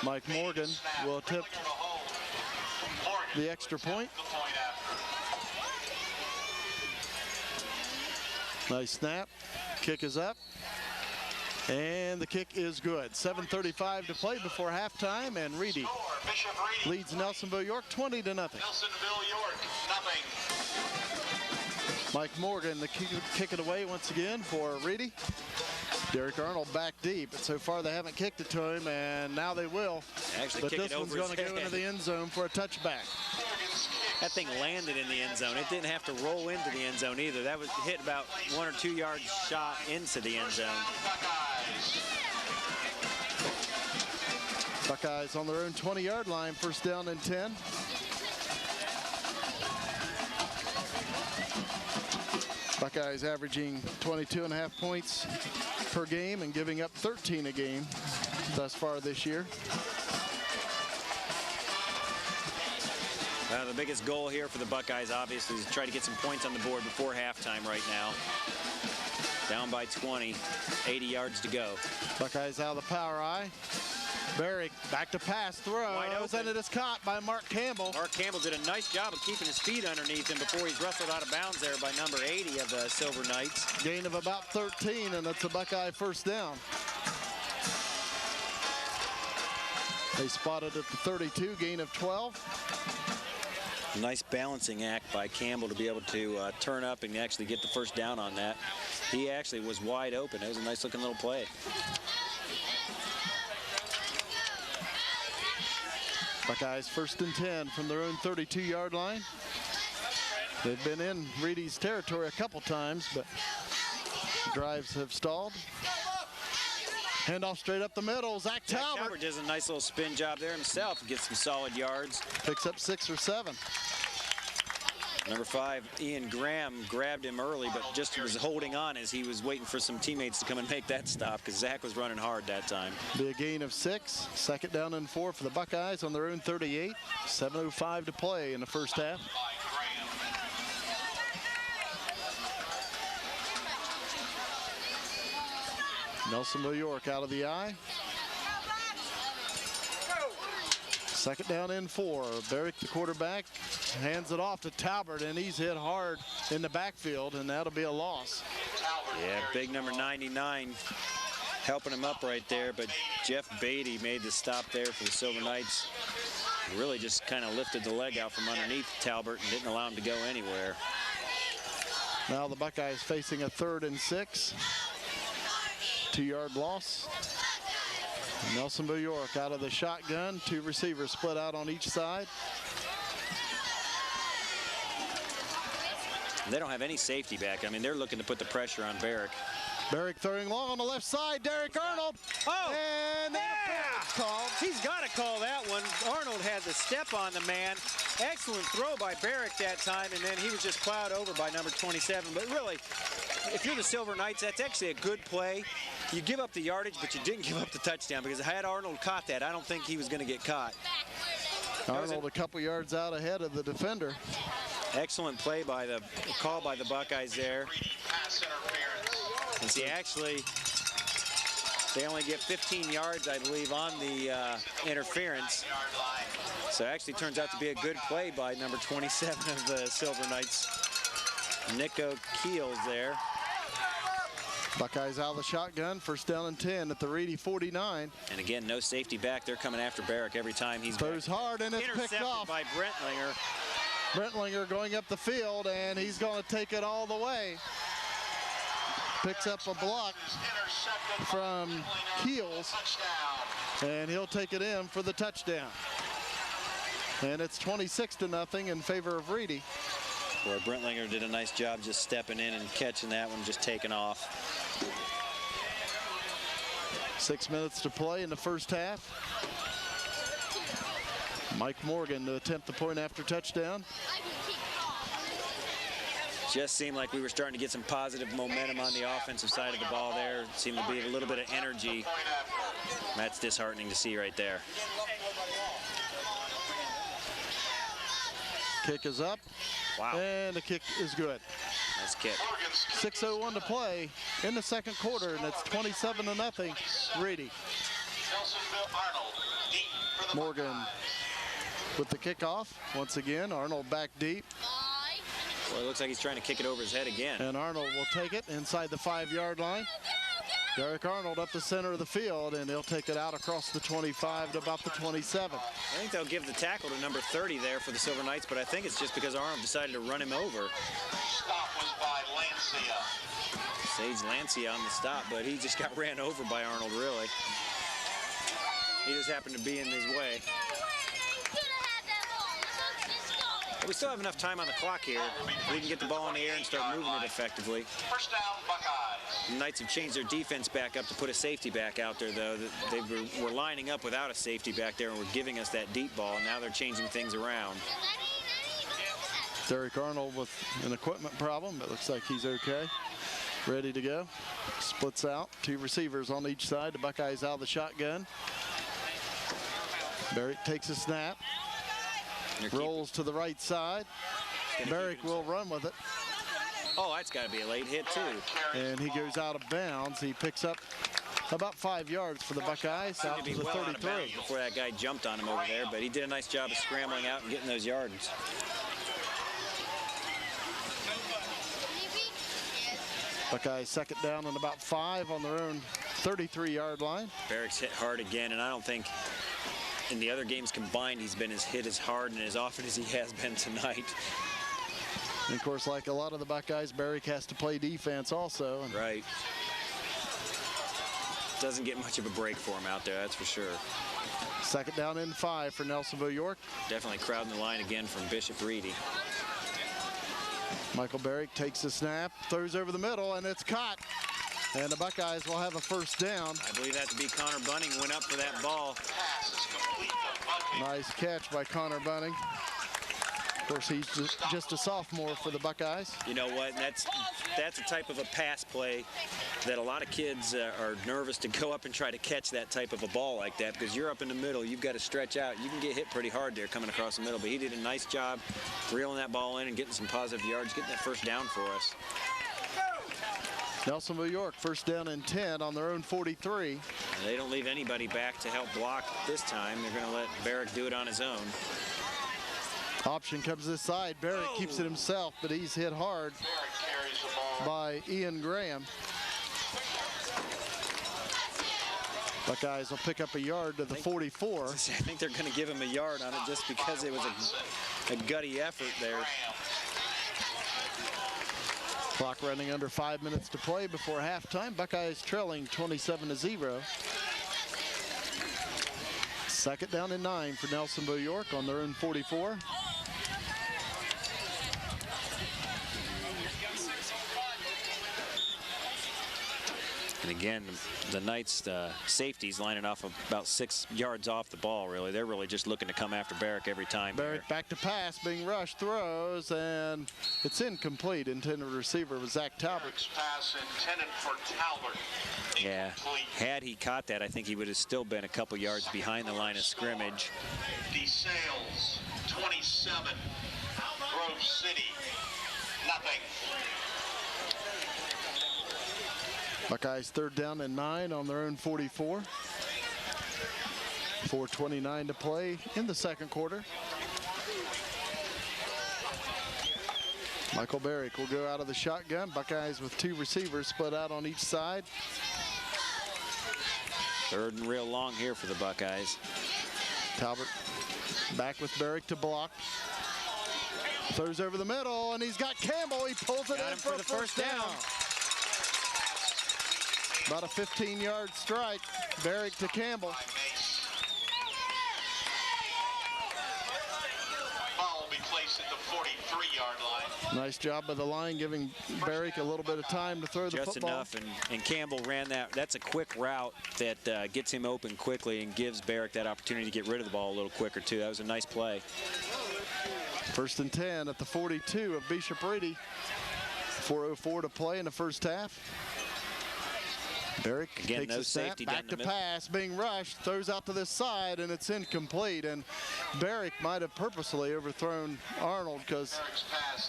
Mike Morgan will attempt the extra point. Nice snap. Kick is up. And the kick is good. 7:35 to play before halftime, and Reedy leads Nelsonville-York 20-0. Nelsonville-York, nothing. Mike Morgan, the kick it away once again for Reedy. Derek Arnold back deep, but so far they haven't kicked it to him, and now they will. Actually, but kick this it one's over going to his go into head. the end zone for a touchback. That thing landed in the end zone. It didn't have to roll into the end zone either. That was hit about 1 or 2 yards shot into the end zone. Buckeyes on their own 20-yard line, first down and 10. Buckeyes averaging 22.5 points per game and giving up 13 a game thus far this year. The biggest goal here for the Buckeyes, obviously, is to try to get some points on the board before halftime right now. Down by 20, 80 yards to go. Buckeyes out of the power eye. Barrick back to pass, throws, and it is caught by Mark Campbell. Mark Campbell did a nice job of keeping his feet underneath him before he's wrestled out of bounds there by number 80 of the Silver Knights. Gain of about 13, and that's a Buckeye first down. They spotted at the 32, gain of 12. Nice balancing act by Campbell to be able to turn up and actually get the first down on that. He actually was wide open. It was a nice looking little play. Buckeyes first and 10 from their own 32-yard line. They've been in Reedy's territory a couple times, but drives have stalled. Handoff straight up the middle. Zach Talbert does a nice little spin job there himself and gets some solid yards. Picks up 6 or 7. Number 5, Ian Graham, grabbed him early, but just was holding on as he was waiting for some teammates to come and make that stop because Zach was running hard that time. Be a gain of 6. Second down and 4 for the Buckeyes on their own 38. 7:05 to play in the first half. Nelsonville-York out of the eye. Second down and 4. Barrick, the quarterback, hands it off to Talbert, and he's hit hard in the backfield, and that'll be a loss. Yeah, big number 99 helping him up right there, but Jeff Beatty made the stop there for the Silver Knights. Really just kind of lifted the leg out from underneath Talbert and didn't allow him to go anywhere. Now the Buckeyes facing a 3rd and 6. 2-yard loss. Nelsonville-York out of the shotgun. 2 receivers split out on each side. They don't have any safety back. I mean, they're looking to put the pressure on Barrick. Barrick throwing long on the left side. Derek Arnold. Oh, and then a called. He's got to call that one. Arnold had the step on the man. Excellent throw by Barrick that time, and then he was just plowed over by number 27. But really, if you're the Silver Knights, that's actually a good play. You give up the yardage, but you didn't give up the touchdown, because had Arnold caught that, I don't think he was going to get caught. Arnold a couple yards out ahead of the defender. Excellent play by the call by the Buckeyes there. And see, actually, they only get 15 yards, I believe, on the interference. So it actually turns out to be a good play by number 27 of the Silver Knights, Nico Keels there. Buckeyes out of the shotgun, first down and 10 at the Reedy 49. And again, no safety back. They're coming after Barrick every time he's throws hard, and it's picked off by Brentlinger. Brentlinger going up the field, and he's going to take it all the way. Picks up a block from Keels, and he'll take it in for the touchdown. And it's 26-0 in favor of Reedy. Where Brentlinger did a nice job just stepping in and catching that one, just taking off. 6 minutes to play in the first half. Mike Morgan to attempt the point after touchdown. Just seemed like we were starting to get some positive momentum on the offensive side of the ball there. Seemed to be a little bit of energy. That's disheartening to see right there. Kick is up. Wow. And the kick is good. Nice kick. 6:01 to play in the second quarter, and it's 27-0 Reedy. Morgan with the kickoff. Once again, Arnold back deep. Well, it looks like he's trying to kick it over his head again. And Arnold will take it inside the 5-yard line. Derek Arnold up the center of the field, and he'll take it out across the 25 to about the 27. I think they'll give the tackle to number 30 there for the Silver Knights, but I think it's just because Arnold decided to run him over. Stop was by Lancia. Sage Lancia on the stop, but he just got ran over by Arnold, really. He just happened to be in his way. But we still have enough time on the clock here. We can get the ball in the air and start moving it effectively. First down, Buckeyes. The Knights have changed their defense back up to put a safety back out there, though. They were lining up without a safety back there and were giving us that deep ball. Now they're changing things around. Derek Arnold with an equipment problem. It looks like he's okay. Ready to go. Splits out. 2 receivers on each side. The Buckeyes out of the shotgun. Barrick takes a snap. Rolls to the right side. Barrick will run with it. Oh, that's got to be a late hit, too. And he goes out of bounds. He picks up about 5 yards for the Buckeyes out to the 33. Before that guy jumped on him over there, but he did a nice job of scrambling out and getting those yards. Buckeyes second down and about 5 on their own 33-yard line. Barrick's hit hard again, and I don't think in the other games combined he's been hit as hard and as often as he has been tonight. And of course, like a lot of the Buckeyes, Barrick has to play defense also. Right. Doesn't get much of a break for him out there, that's for sure. Second down and 5 for Nelsonville-York. Definitely crowding the line again from Bishop Reedy. Michael Barrick takes the snap, throws over the middle, and it's caught. And the Buckeyes will have a first down. I believe that to be Connor Bunning went up for that ball. Nice catch by Connor Bunning. Of course, he's just a sophomore for the Buckeyes. You know what? That's a type of a pass play that a lot of kids are nervous to go up and try to catch that type of a ball like that, because you're up in the middle. You've got to stretch out. You can get hit pretty hard there coming across the middle, but he did a nice job reeling that ball in and getting some positive yards, getting that first down for us. Nelsonville-York first down and 10 on their own 43. And they don't leave anybody back to help block this time. They're going to let Barrick do it on his own. Option comes this side. Barrick keeps it himself, but he's hit hard by Ian Graham. Buckeyes will pick up a yard to the 44. I think they're going to give him a yard on it just because it was a gutty effort there. Clock running under 5 minutes to play before halftime. Buckeyes trailing 27-0. Second down and 9 for Nelsonville-York on their own 44. And again, the Knights safeties lining off about 6 yards off the ball, really. They're really just looking to come after Barrick every time. Barrick back to pass, being rushed, throws, and it's incomplete. Intended receiver was Zach Talbot. Pass intended for Talbot. Yeah, had he caught that, I think he would have still been a couple yards behind the line of scrimmage. DeSales, 27. Grove City, nothing. Buckeyes third down and 9 on their own 44. 4:29 to play in the second quarter. Michael Barrick will go out of the shotgun. Buckeyes with 2 receivers split out on each side. Third and real long here for the Buckeyes. Talbot back with Barrick to block. Throws over the middle, and he's got Campbell. He pulls it in for the first down. About a 15-yard strike. Barrick to Campbell. Ball will be placed at the 43-yard line. Nice job by the line, giving Barrick a little bit of time to throw the football. Just enough, and Campbell ran that. That's a quick route that gets him open quickly and gives Barrick that opportunity to get rid of the ball a little quicker, too. That was a nice play. First and 10 at the 42 of Bishop Reedy. 4:04 to play in the first half. Barrick again, takes a snap, back to pass, being rushed, throws out to this side, and it's incomplete. And Barrick might have purposely overthrown Arnold because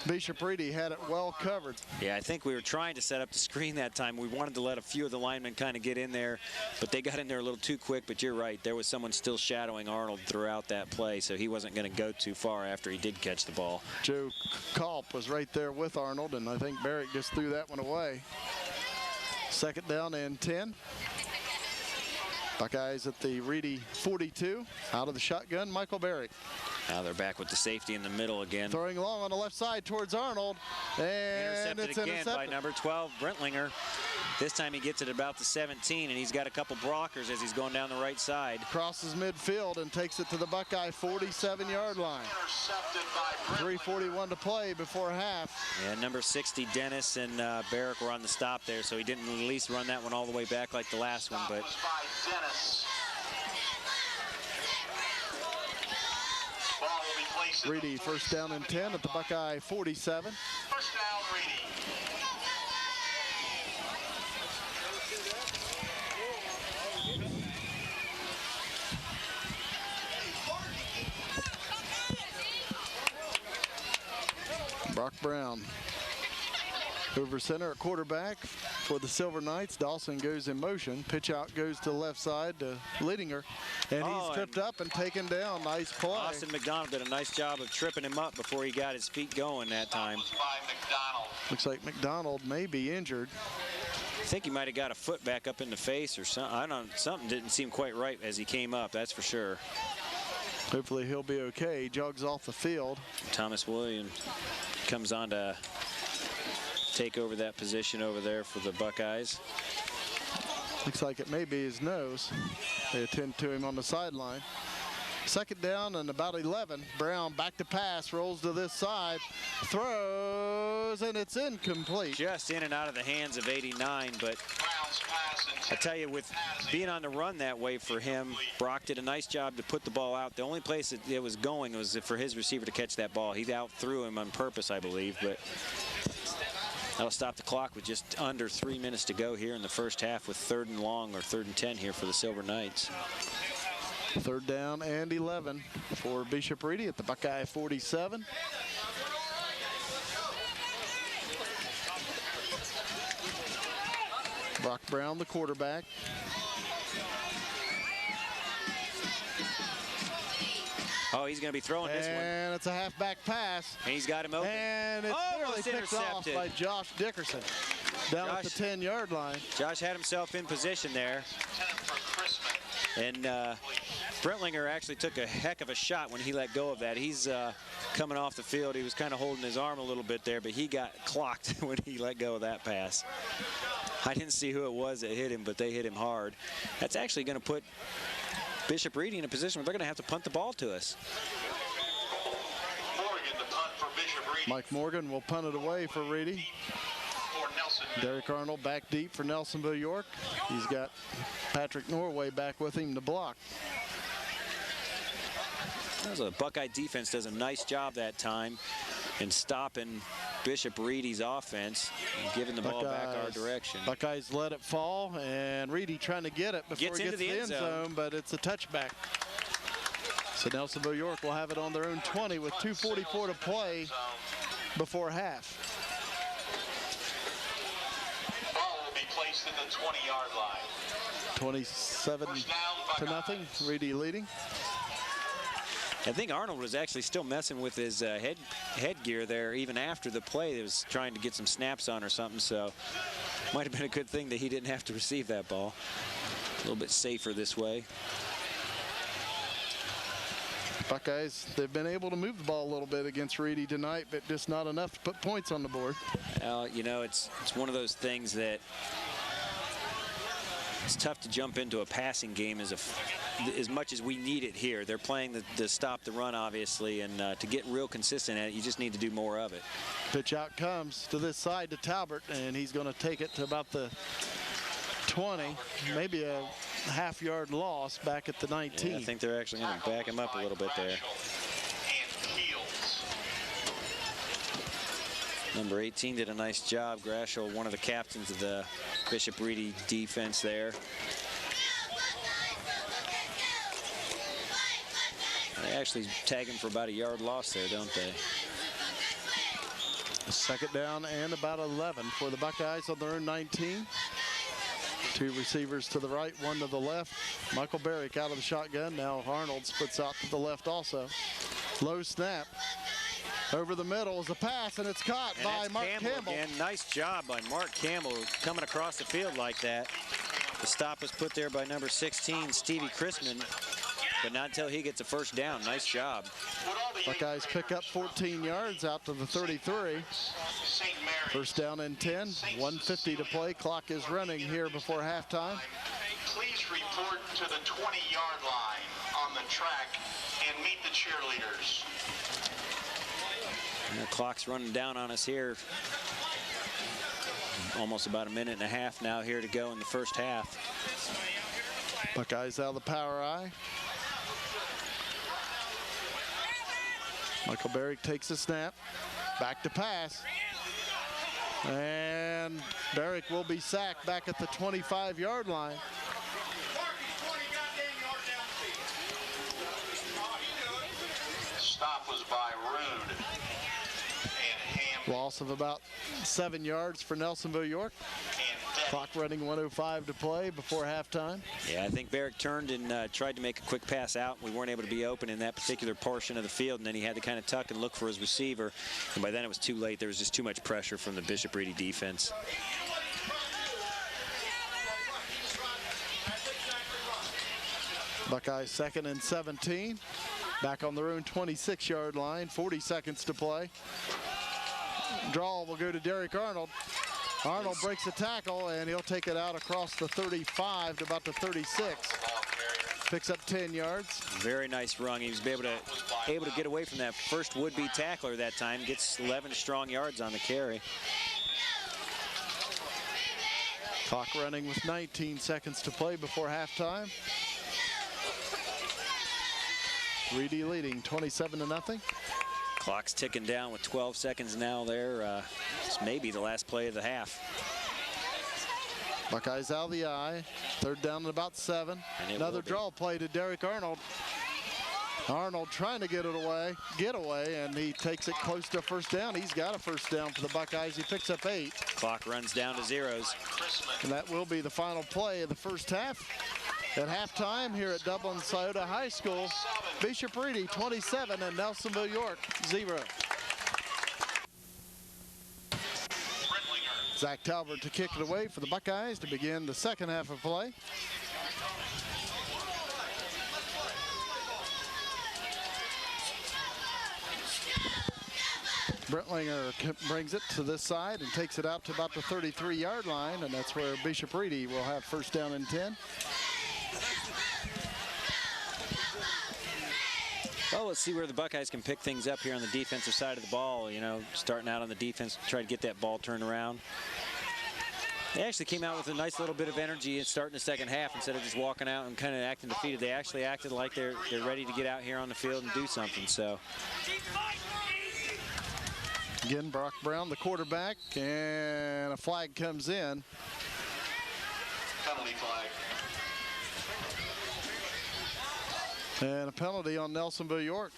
Bishop Reedy had it well covered. Yeah, I think we were trying to set up the screen that time. We wanted to let a few of the linemen kind of get in there, but they got in there a little too quick. But you're right, there was someone still shadowing Arnold throughout that play, so he wasn't going to go too far after he did catch the ball. Joe Culp was right there with Arnold, and I think Barrick just threw that one away. Second down and 10. Buckeyes at the Reedy 42. Out of the shotgun, Michael Barrick. Now they're back with the safety in the middle again. Throwing long on the left side towards Arnold. And Intercepted again by number 12, Brentlinger. This time he gets it about the 17, and he's got a couple blockers as he's going down the right side. Crosses midfield and takes it to the Buckeye 47-yard line. 3:41 to play before half. Yeah, number 60, Dennis, and Barrick were on the stop there, so he didn't at least run that one all the way back like the last one. But Reedy first down and 10 at the Buckeye 47. First down, Reedy. Brock Brown over center at quarterback for the Silver Knights. Dawson goes in motion. Pitch out goes to the left side to Lidinger. And he's tripped up and taken down. Nice play. Austin McDonald did a nice job of tripping him up before he got his feet going that time. Looks like McDonald may be injured. I think he might have got a foot back up in the face or something. I don't know. Something didn't seem quite right as he came up, that's for sure. Hopefully he'll be okay. He jogs off the field. Thomas Williams comes on to take over that position over there for the Buckeyes. Looks like it may be his nose. They attend to him on the sideline. Second down and about 11. Brown back to pass, rolls to this side, throws, and it's incomplete. Just in and out of the hands of 89, but I tell you, with being on the run that way for him, Brock did a nice job to put the ball out. The only place that it was going was for his receiver to catch that ball. He out threw him on purpose, I believe, but that'll stop the clock with just under 3 minutes to go here in the first half with 3rd and long or 3rd and 10 here for the Silver Knights. Third down and 11 for Bishop Reedy at the Buckeye 47. Brock Brown, the quarterback. Oh, he's going to be throwing this one. And it's a halfback pass. And he's got him open. And it's nearly picked off by Josh Dickerson down at the 10-yard line. Josh had himself in position there. And Brentlinger actually took a heck of a shot when he let go of that. He's coming off the field. He was kind of holding his arm a little bit there, but he got clocked when he let go of that pass. I didn't see who it was that hit him, but they hit him hard. That's actually going to put Bishop Reedy in a position where they're going to have to punt the ball to us. Morgan, the punt for Bishop Reedy. Mike Morgan will punt it away for Reedy. Derek Arnold back deep for Nelsonville-York. He's got Patrick Norway back with him to block. The Buckeye defense does a nice job that time in stopping Bishop Reedy's offense and giving the ball back our direction. Buckeyes let it fall, and Reedy trying to get it before he gets to the end zone, but it's a touchback. So Nelsonville-York will have it on their own 20 with 2:44 to play before half. Ball will be placed at the 20-yard line. 27-0, Reedy leading. I think Arnold was actually still messing with his headgear there even after the play. He was trying to get some snaps on or something, so might have been a good thing that he didn't have to receive that ball. A little bit safer this way. Buckeyes, they've been able to move the ball a little bit against Reedy tonight, but just not enough to put points on the board. You know, it's one of those things that it's tough to jump into a passing game as much as we need it here. They're playing the stop the run, obviously, and to get real consistent at it, you just need to do more of it. Pitch out comes to this side to Talbert, and he's going to take it to about the 20, maybe a half-yard loss back at the 19. Yeah, I think they're actually going to back him up a little bit there. Number 18 did a nice job. Grashel, one of the captains of the Bishop Reedy defense there. They actually tag him for about a yard loss there, don't they? Second down and about 11 for the Buckeyes on their own 19. Two receivers to the right, one to the left. Michael Barrick out of the shotgun. Now Arnold splits out to the left also. Low snap. Over the middle is a pass, and it's caught And by that's Mark Campbell. Again. Nice job by Mark Campbell coming across the field like that. The stop was put there by number 16, Stevie Chrisman, but not until he gets a first down. Nice job. Buckeyes pick up 14 yards out to the 33. First down and 10. 1:50 to play. Clock is running here before halftime. Please report to the 20-yard line on the track and meet the cheerleaders. And the clock's running down on us here. Almost about a minute and a half now here to go in the first half. Buckeyes out of the power eye. Michael Barrick takes a snap. Back to pass. And Barrick will be sacked back at the 25-yard line. Stop was by Rude. Loss of about 7 yards for Nelsonville-York. Clock running 1:05 to play before halftime. Yeah, I think Barrick turned and tried to make a quick pass out. We weren't able to be open in that particular portion of the field, and then he had to kind of tuck and look for his receiver. And by then it was too late. There was just too much pressure from the Bishop Ready defense. Buckeyes 2nd and 17. Back on their own 26-yard line. 40 seconds to play. Draw will go to Derek Arnold. Arnold breaks a tackle, and he'll take it out across the 35 to about the 36. Picks up 10 yards. Very nice run. He was able to get away from that first would-be tackler that time. Gets 11 strong yards on the carry. Clock running with 19 seconds to play before halftime. Reedy leading 27-0. Clock's ticking down with 12 seconds now there. It's maybe the last play of the half. Buckeyes out of the eye. 3rd down and about 7. Another draw play to Derek Arnold. Arnold trying to get away, and he takes it close to a first down. He's got a first down for the Buckeyes. He picks up 8. Clock runs down to zeros. And that will be the final play of the first half. At halftime here at Dublin-Scioto High School, Bishop Ready 27 and Nelsonville-York 0. Zach Talbert to kick it away for the Buckeyes to begin the second half of play. Brentlinger brings it to this side and takes it out to about the 33-yard line, and that's where Bishop Ready will have first down and 10. Well, let's see where the Buckeyes can pick things up here on the defensive side of the ball. You know, starting out on the defense, try to get that ball turned around. They actually came out with a nice little bit of energy and starting the second half instead of just walking out and kind of acting defeated. They actually acted like they're ready to get out here on the field and do something. So again, Brock Brown, the quarterback, and a flag comes in. Penalty flag. And a penalty on Nelsonville-York.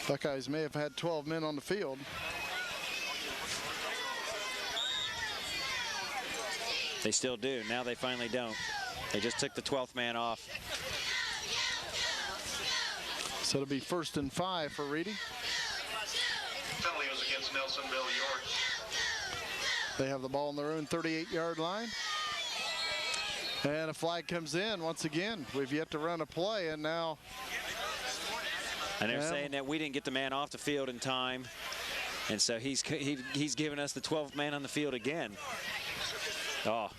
Buckeyes may have had 12 men on the field. they still do. Now they finally don't. They just took the 12th man off. So it'll be 1st and 5 for Reedy. Penalty was against Nelsonville-York. They have the ball on their own 38-yard line. And a flag comes in once again. We've yet to run a play, and now. And they're saying that we didn't get the man off the field in time. And so he's given us the 12th man on the field again. Oh,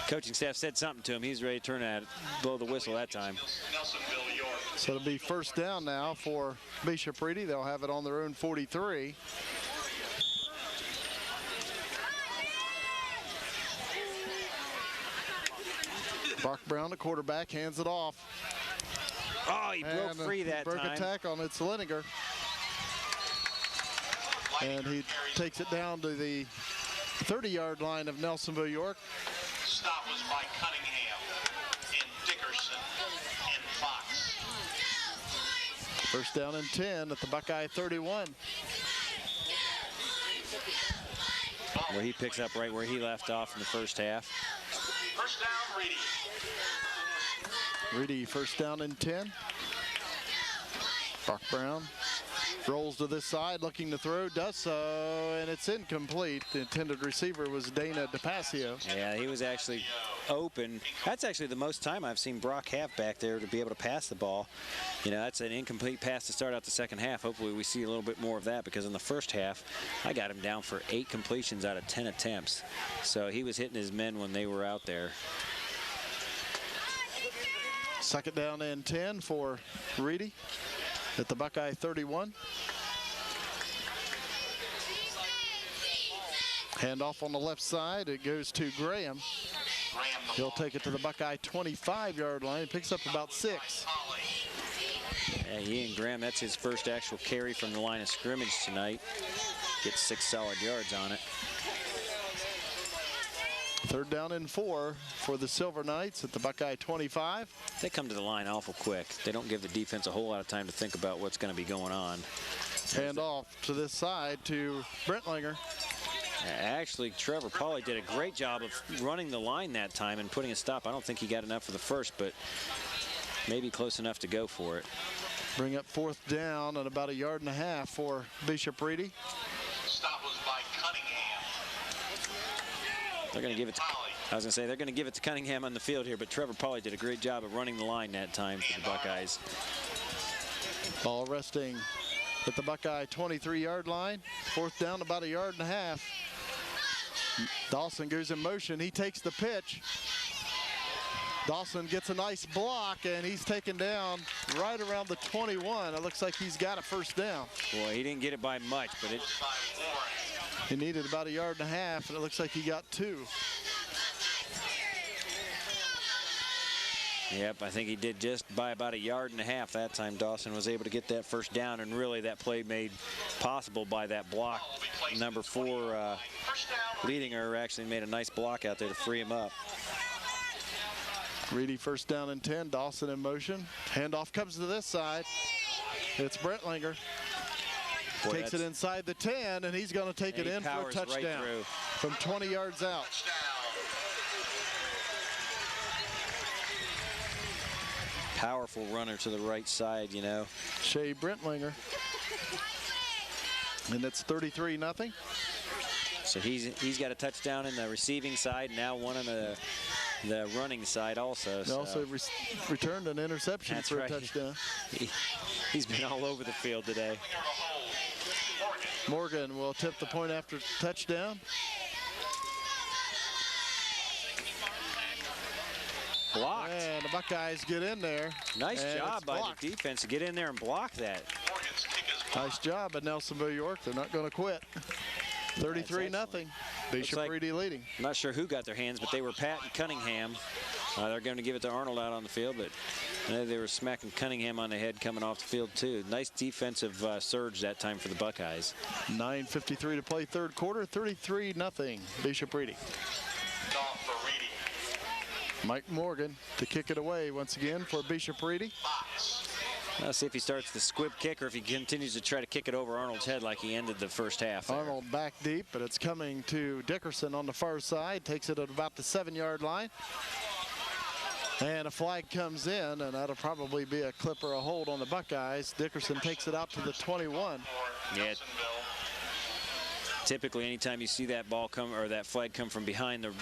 coaching staff said something to him. He's ready to turn at it, blow the whistle that time. So it'll be 1st down now for Bishop Ready. They'll have it on their own 43. Brock Brown, the quarterback, hands it off. Oh, he broke free that time. Broke attack on its Liniger. And he takes it down to the 30-yard line of Nelsonville-York. Stop was by Cunningham and Dickerson and Fox. 1st down and 10 at the Buckeye 31. Where he picks up right where he left off in the first half. First down, Reedy. Reedy first down and 10. Brock Brown rolls to this side, looking to throw, does so, and it's incomplete. The intended receiver was Dana DePasio. Yeah, he was actually open. That's actually the most time I've seen Brock have back there to be able to pass the ball. You know, that's an incomplete pass to start out the second half. Hopefully we see a little bit more of that, because in the first half, I got him down for 8 completions out of 10 attempts. So he was hitting his men when they were out there. Second down and 10 for Reedy at the Buckeye 31. Handoff on the left side. It goes to Graham. He'll take it to the Buckeye 25-yard line. Picks up about 6. Yeah, Ian Graham, that's his first actual carry from the line of scrimmage tonight. Gets 6 solid yards on it. Third down and 4 for the Silver Knights at the Buckeye 25. They come to the line awful quick. They don't give the defense a whole lot of time to think about what's going to be going on. Hand off to this side to Brentlinger. Actually, Trevor Pauly did a great job of running the line that time and putting a stop. I don't think he got enough for the first, but maybe close enough to go for it. Bring up fourth down and about 1.5 yards for Bishop Reedy. Stop was by Cunningham. They're going to give it to, I was going to say, they're going to give it to Cunningham on the field here, but Trevor Pauly did a great job of running the line that time for the Buckeyes. Ball resting at the Buckeye 23-yard line. Fourth down, about 1.5 yards. Dawson goes in motion. He takes the pitch. Dawson gets a nice block, and he's taken down right around the 21. It looks like he's got a first down. Boy, he didn't get it by much, but it... He needed about 1.5 yards, and it looks like he got 2. Yep, I think he did just by about 1.5 yards that time. Dawson was able to get that first down, and really that play made possible by that block. Number 4, Leadinger, actually made a nice block out there to free him up. Reedy first down and 10. Dawson in motion. Handoff comes to this side. It's Brentlinger. Boy, takes it inside the 10, and he's going to take it in for a touchdown right from 20 yards out. Powerful runner to the right side, you know. Shea Brentlinger. And it's 33-0. So he's got a touchdown in the receiving side, now one on the running side also. He also returned an interception for a touchdown. He's been all over the field today. Morgan will tip the point after touchdown. Blocked. And the Buckeyes get in there. Nice job by the defense to get in there and block that. Nice job at Nelsonville-York. They're not going to quit. 33-0. Bishop Reedy leading. I'm not sure who got their hands, but they were Pat and Cunningham. They're going to give it to Arnold out on the field, but they were smacking Cunningham on the head coming off the field too. Nice defensive surge that time for the Buckeyes. 9:53 to play third quarter. 33-0. Bishop Reedy. Mike Morgan to kick it away once again for Bishop Reedy. Let's see if he starts the squib kick or if he continues to try to kick it over Arnold's head like he ended the first half there. Arnold back deep, but it's coming to Dickerson on the far side. Takes it at about the 7-yard line. And a flag comes in, and that'll probably be a clip or a hold on the Buckeyes. Dickerson takes it out to the 21. Yeah. Typically, anytime you see that ball come or that flag come from behind the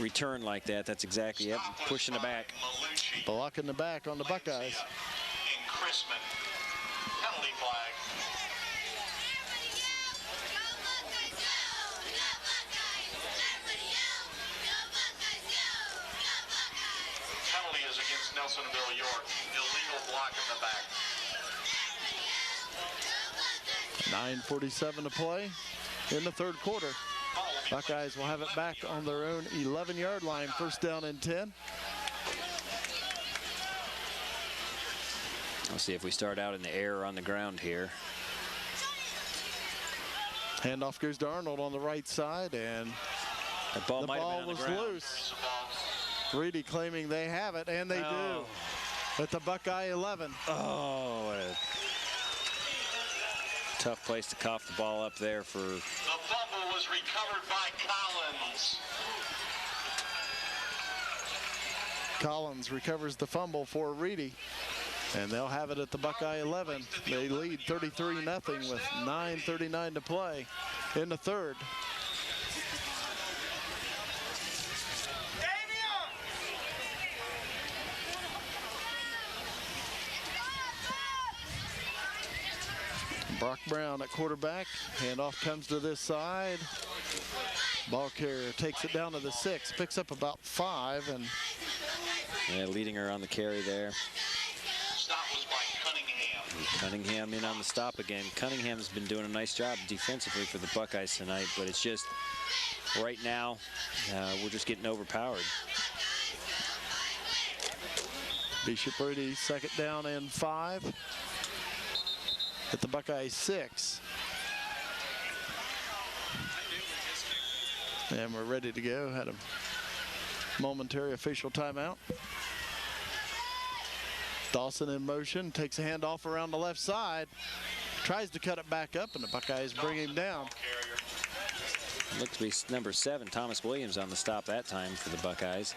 return like that, that's exactly it. Pushing the back. Blocking the back on the Buckeyes. Penalty flag. Penalty is against Nelsonville-York. Illegal block in the back. 9:47 to play in the third quarter. Buckeyes will have it back on their own 11-yard line. First down and 10. Let's see if we start out in the air or on the ground here. Handoff goes to Arnold on the right side, and the ball was loose. Reedy claiming they have it, and they do. At the Buckeye 11. Oh, what a tough place to cough the ball up there for. The fumble was recovered by Collins. Collins recovers the fumble for Reedy. And they'll have it at the Buckeye 11. They lead 33-0 with 9:39 to play in the third. Brock Brown at quarterback. Handoff comes to this side. Ball carrier takes it down to the 6, picks up about 5, and leading her on the carry there. Stop was by Cunningham. Cunningham in on the stop again. Cunningham's been doing a nice job defensively for the Buckeyes tonight, but it's just right now we're just getting overpowered. Bishop Reedy 2nd down and 5 at the Buckeye 6. And we're ready to go. Had a momentary official timeout. Dawson in motion, takes a handoff around the left side, tries to cut it back up, and the Buckeyes bring him down. Looks to be number 7, Thomas Williams, on the stop that time for the Buckeyes.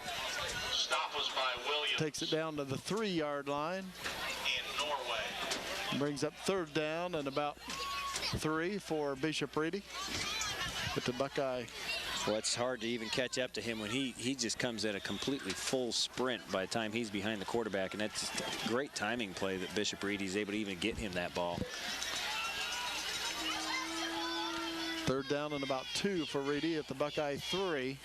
Stop was by Williams. Takes it down to the 3-yard line. In Norway. Brings up 3rd down and about 3 for Bishop Reedy. But the Buckeye. Well, it's hard to even catch up to him when he just comes at a completely full sprint by the time he's behind the quarterback, and that's a great timing play that Bishop Reedy is able to even get him that ball. 3rd down and about 2 for Reedy at the Buckeye 3.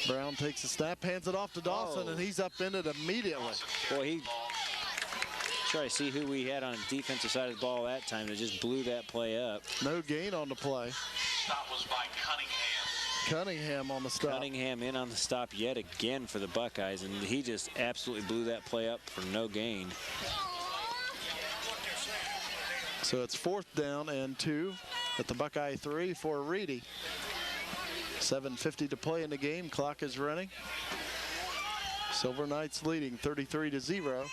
Brown takes a snap, hands it off to Dawson, and he's up in it immediately. Boy, he try to see who we had on the defensive side of the ball that time that just blew that play up. No gain on the play. Stop was by Cunningham. Cunningham on the stop. Cunningham in on the stop yet again for the Buckeyes, and he just absolutely blew that play up for no gain. So it's 4th down and 2 at the Buckeye 3 for Reedy. 7:50 to play in the game. Clock is running. Silver Knights leading 33-0.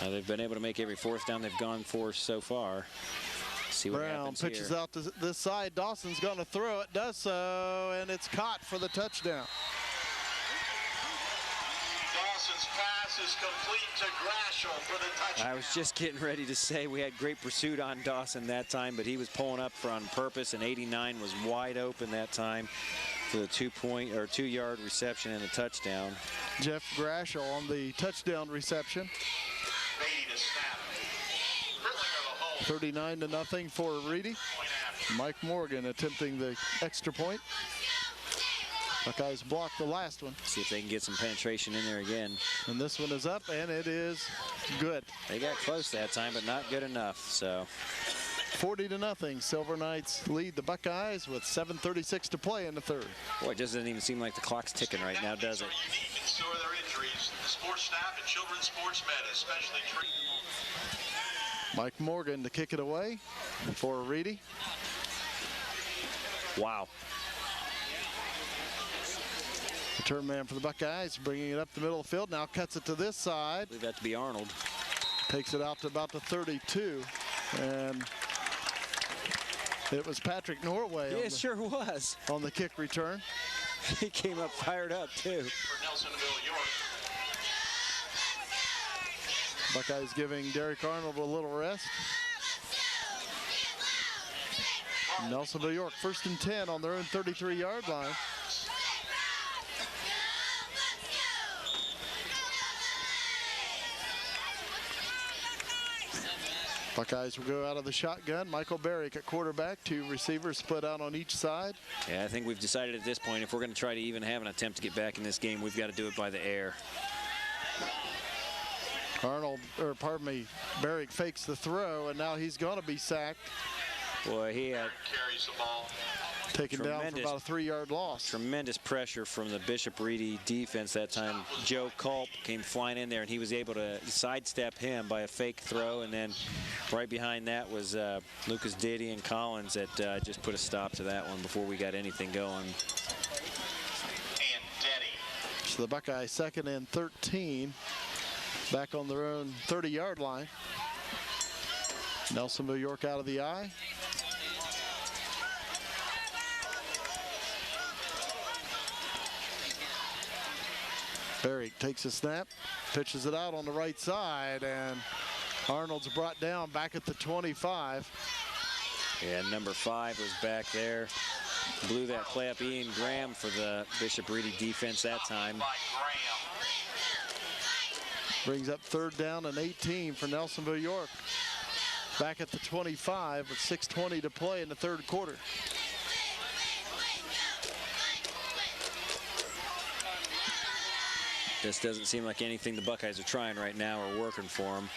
They've been able to make every 4th down they've gone for so far. See what Brown happens pitches here. out to this side. Dawson's going to throw it. Does so, and it's caught for the touchdown. Dawson's pass is complete to Grashel for the touchdown. I was just getting ready to say we had great pursuit on Dawson that time, but he was pulling up on purpose, and 89 was wide open that time for the 2-yard reception and a touchdown. Jeff Grashel on the touchdown reception. 39-0 for Reedy. Mike Morgan attempting the extra point. Buckeyes blocked the last one. See if they can get some penetration in there again. And this one is up, and it is good. They got close that time, but not good enough. So 40-0. Silver Knights lead the Buckeyes with 7:36 to play in the third. Boy, it just doesn't even seem like the clock's ticking right now, does it? So are their injuries. The sports staff and children's sports med especially treat. Mike Morgan to kick it away for Reedy. Wow. Return man for the Buckeyes, bringing it up the middle of the field. Now cuts it to this side. I believe that to be Arnold. Takes it out to about the 32. And it was Patrick Norway Yeah, it sure was. on the kick return. He came up fired up, too. For Nelsonville-York. Buckeyes giving Derek Arnold a little rest. Nelsonville-York 1st and 10 on their own 33-yard line. Buckeyes will go out of the shotgun. Michael Barrick at quarterback. 2 receivers split out on each side. Yeah, I think we've decided at this point, if we're going to try to even have an attempt to get back in this game, we've got to do it by the air. Barrick fakes the throw, and now he's going to be sacked. Boy, he had Carries the ball. Taken down for about a 3-yard loss. tremendous pressure from the Bishop Reedy defense that time. Joe Culp came flying in there, and he was able to sidestep him by a fake throw, and then right behind that was Lucas Diddy and Collins that just put a stop to that one before we got anything going. And Denny. So the Buckeyes 2nd and 13. Back on their own 30-yard line. Nelsonville-York out of the eye. Barrick takes a snap, pitches it out on the right side, and Arnold's brought down back at the 25. Yeah, number 5 was back there. Blew that play up. Ian Graham for the Bishop Reedy defense that time. Brings up 3rd down and 18 for Nelsonville-York. Back at the 25 with 6:20 to play in the 3rd quarter. This doesn't seem like anything the Buckeyes are trying right now or working for them.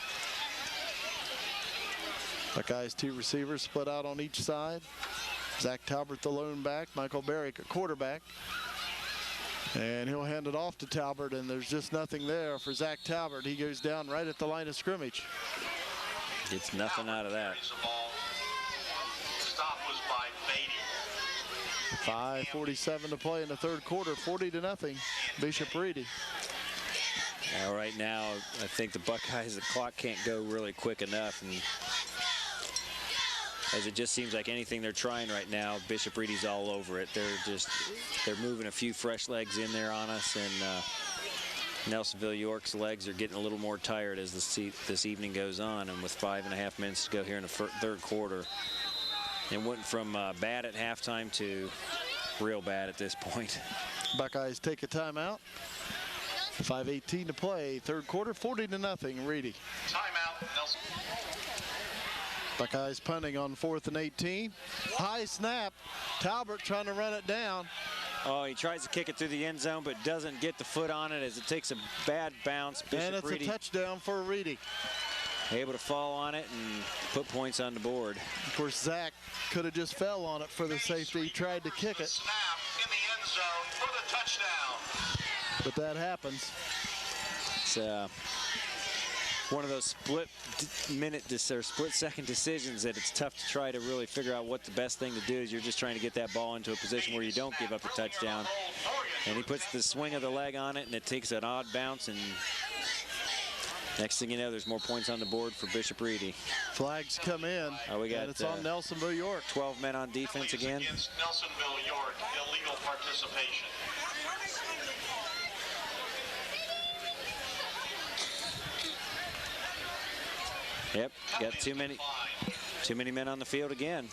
Buckeyes 2 receivers split out on each side. Zach Talbert the lone back, Michael Barrick a quarterback. And he'll hand it off to Talbert, and there's just nothing there for Zach Talbert. He goes down right at the line of scrimmage. Gets nothing out of that. Stop was by Beatty. 5:47 to play in the 3rd quarter, 40-0, Bishop Reedy. Now, right now, I think the Buckeyes, the clock can't go really quick enough, and as it just seems like anything they're trying right now, Bishop Reedy's all over it. They're moving a few fresh legs in there on us, and Nelsonville-York's legs are getting a little more tired as this evening goes on, and with 5.5 minutes to go here in the 3rd quarter, it went from bad at halftime to real bad at this point. Buckeyes take a timeout. 5:18 to play, 3rd quarter, 40-0, Reedy. Timeout, Nelson. Buckeyes punting on 4th and 18. High snap. Talbert trying to run it down. Oh, he tries to kick it through the end zone, but doesn't get the foot on it as it takes a bad bounce. And it's a touchdown for Reedy. Able to fall on it and put points on the board. Of course, Zach could have just fell on it for the safety. He tried to kick it. Snap in the end zone for the touchdown. But that happens. It's one of those split-second decisions that it's tough to try to really figure out what the best thing to do is. You're just trying to get that ball into a position where you don't give up a touchdown. And he puts the swing of the leg on it, and it takes an odd bounce, and next thing you know, there's more points on the board for Bishop Reedy. Flags come in, and it's on Nelsonville-York. 12 men on defense again. Against Nelsonville-York, illegal participation. Yep, got too many men on the field again.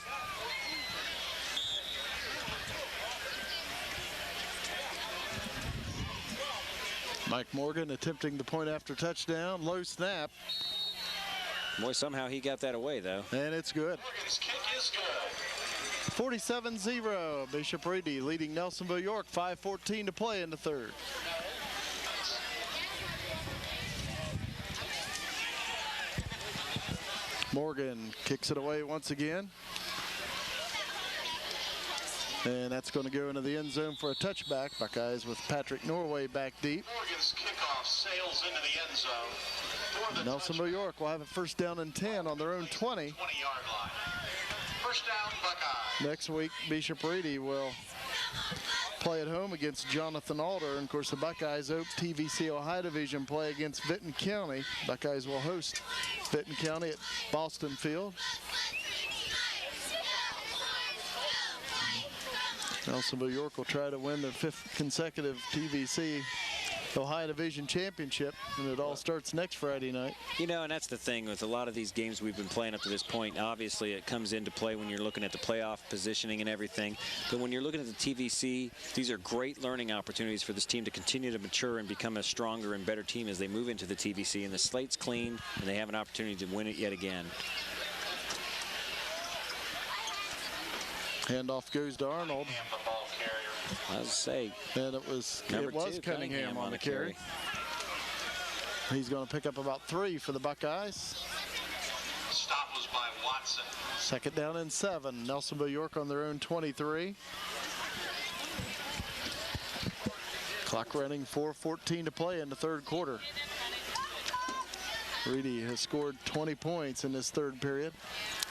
Mike Morgan attempting the point after touchdown, low snap. Boy, somehow he got that away though. And it's good. Morgan's kick is good. 47-0, Bishop Reedy leading Nelsonville-York, 5:14 to play in the 3rd. Morgan kicks it away once again. And that's going to go into the end zone for a touchback. Buckeyes with Patrick Norway back deep. Morgan's kickoff sails into the end zone for the Nelsonville-York will have a 1st down and 10 on their own 20. 20-yard line. 1st down, Buckeyes. Next week, Bishop Reedy will play at home against Jonathan Alder. And of course, the Buckeyes open TVC Ohio Division play against Vinton County. Buckeyes will host Vinton County at Boston Field. Nelsonville-York will try to win their 5th consecutive TVC Ohio Division Championship, and it all starts next Friday night. You know, and that's the thing with a lot of these games we've been playing up to this point. Obviously, it comes into play when you're looking at the playoff positioning and everything. But when you're looking at the TVC, these are great learning opportunities for this team to continue to mature and become a stronger and better team as they move into the TVC. And the slate's clean, and they have an opportunity to win it yet again. Handoff goes to Arnold. I was say, and it was Cunningham on the carry. He's going to pick up about 3 for the Buckeyes. Stop was by Watson. 2nd down and 7. Nelsonville-York on their own 23. Clock running, 4:14 to play in the 3rd quarter. Reedy has scored 20 points in this 3rd period.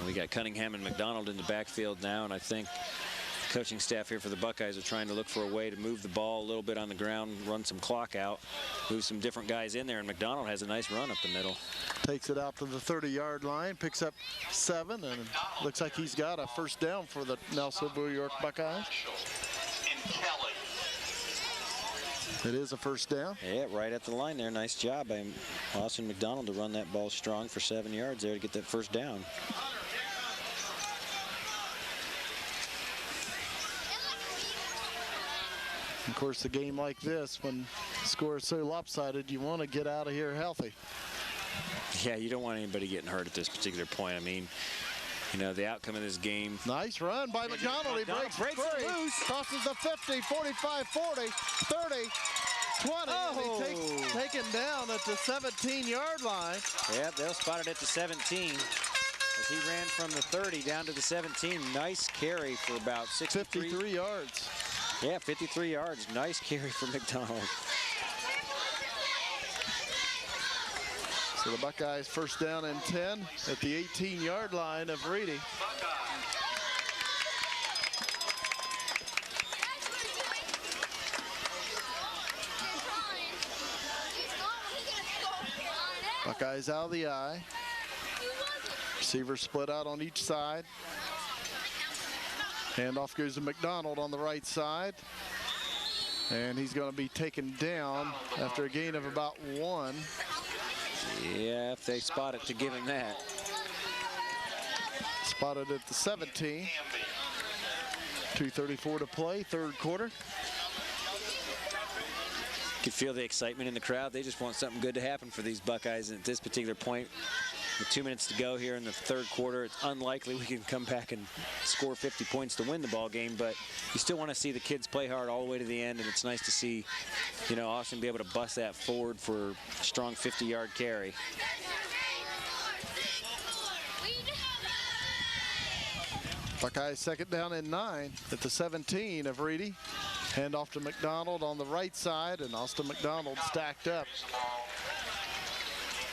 We got Cunningham and McDonald in the backfield now, and I think the coaching staff here for the Buckeyes are trying to look for a way to move the ball a little bit on the ground, run some clock out, move some different guys in there, and McDonald has a nice run up the middle. Takes it out to the 30-yard line, picks up 7, and looks like he's got a 1st down for the Nelsonville-York Buckeyes. And Kelly. It is a first down. Yeah, right at the line there. Nice job by Austin McDonald to run that ball strong for 7 yards there to get that first down. Of course, a game like this, when the score is so lopsided, you want to get out of here healthy. Yeah, you don't want anybody getting hurt at this particular point. I mean, you know, the outcome of this game. Nice run by McDonald. He breaks it loose. Crosses the 50, 45, 40, 30, 20. Oh. And he's taken down at the 17-yard line. Yeah, they'll spot it at the 17 as he ran from the 30 down to the 17. Nice carry for about 53 yards. Yeah, 53 yards. Nice carry for McDonald. So the Buckeyes first down and 10 at the 18-yard line of Reedy. Buckeyes out of the eye. Receivers split out on each side. Handoff goes to McDonald on the right side. And he's going to be taken down after a gain of about 1. Yeah, if they spot it to give him that. Spotted at the 17. 2:34 to play, third quarter. You can feel the excitement in the crowd. They just want something good to happen for these Buckeyes. And at this particular point, with 2 minutes to go here in the third quarter, it's unlikely we can come back and score 50 points to win the ball game, but you still want to see the kids play hard all the way to the end, and it's nice to see, you know, Austin be able to bust that forward for a strong 50-yard carry. Buckeyes second down and 9 at the 17 of Reedy. Handoff to McDonald on the right side, and Austin McDonald stacked up.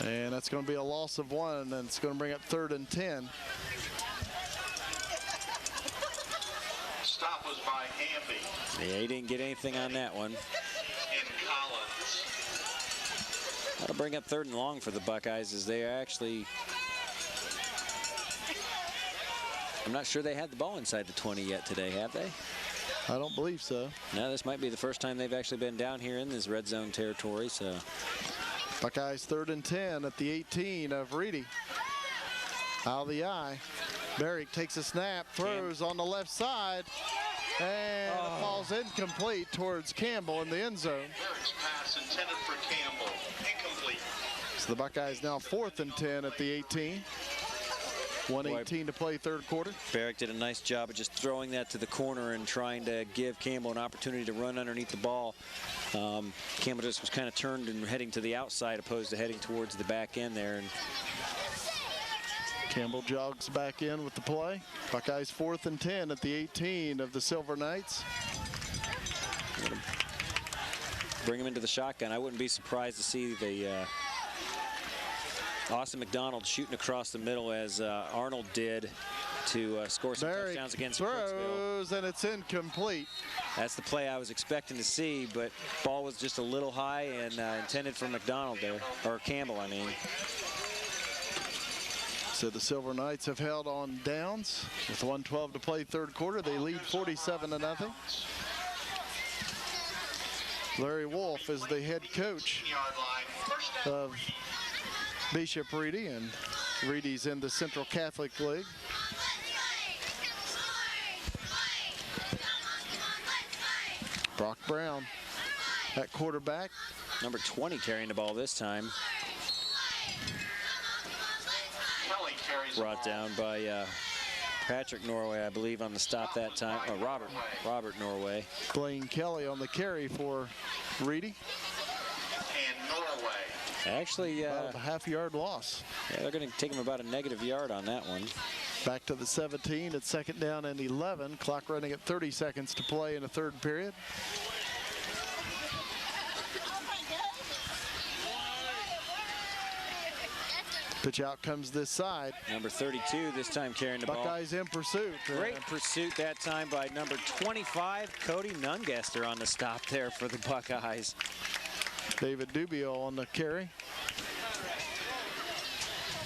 And that's going to be a loss of 1, and it's going to bring up 3rd and 10. Stop was by Hamby. Yeah, he didn't get anything on that one. And Collins. That'll bring up 3rd and long for the Buckeyes as they are actually... I'm not sure they had the ball inside the 20 yet today, have they? I don't believe so. No, this might be the first time they've actually been down here in this red zone territory, so... Buckeyes 3rd and 10 at the 18 of Reedy. Out of the eye. Barrick takes a snap, throws on the left side, and it falls incomplete towards Campbell in the end zone. Barrick's pass intended for Campbell. Incomplete. So the Buckeyes now 4th and 10 at the 18. 1:18 to play third quarter. Barrick did a nice job of just throwing that to the corner and trying to give Campbell an opportunity to run underneath the ball. Campbell just was kind of turned and heading to the outside opposed to heading towards the back end there. And Campbell jogs back in with the play. Buckeyes 4th and 10 at the 18 of the Silver Knights. Bring him into the shotgun. I wouldn't be surprised to see the Austin McDonald shooting across the middle as Arnold did to score some touchdowns against Brooksville. And it's incomplete. That's the play I was expecting to see, but ball was just a little high and intended for McDonald there, or Campbell, I mean. So the Silver Knights have held on downs with 1:12 to play third quarter. They lead 47-0. Larry Wolf is the head coach of Bishop Reedy, and Reedy's in the Central Catholic League. Brock Brown at quarterback. Number 20 carrying the ball this time. Brought down by Patrick Norway, I believe, on the stop that time. Oh, Robert Norway. Blaine Kelly on the carry for Reedy. And Norway. Actually, about a half-yard loss. Yeah, they're going to take him about a negative yard on that one. Back to the 17 at second down and 11. Clock running at 30 seconds to play in the third period. Pitch out comes this side. Number 32 this time carrying the ball. Buckeyes in pursuit. Great pursuit that time by number 25, Cody Nungester on the stop there for the Buckeyes. David Dubio on the carry.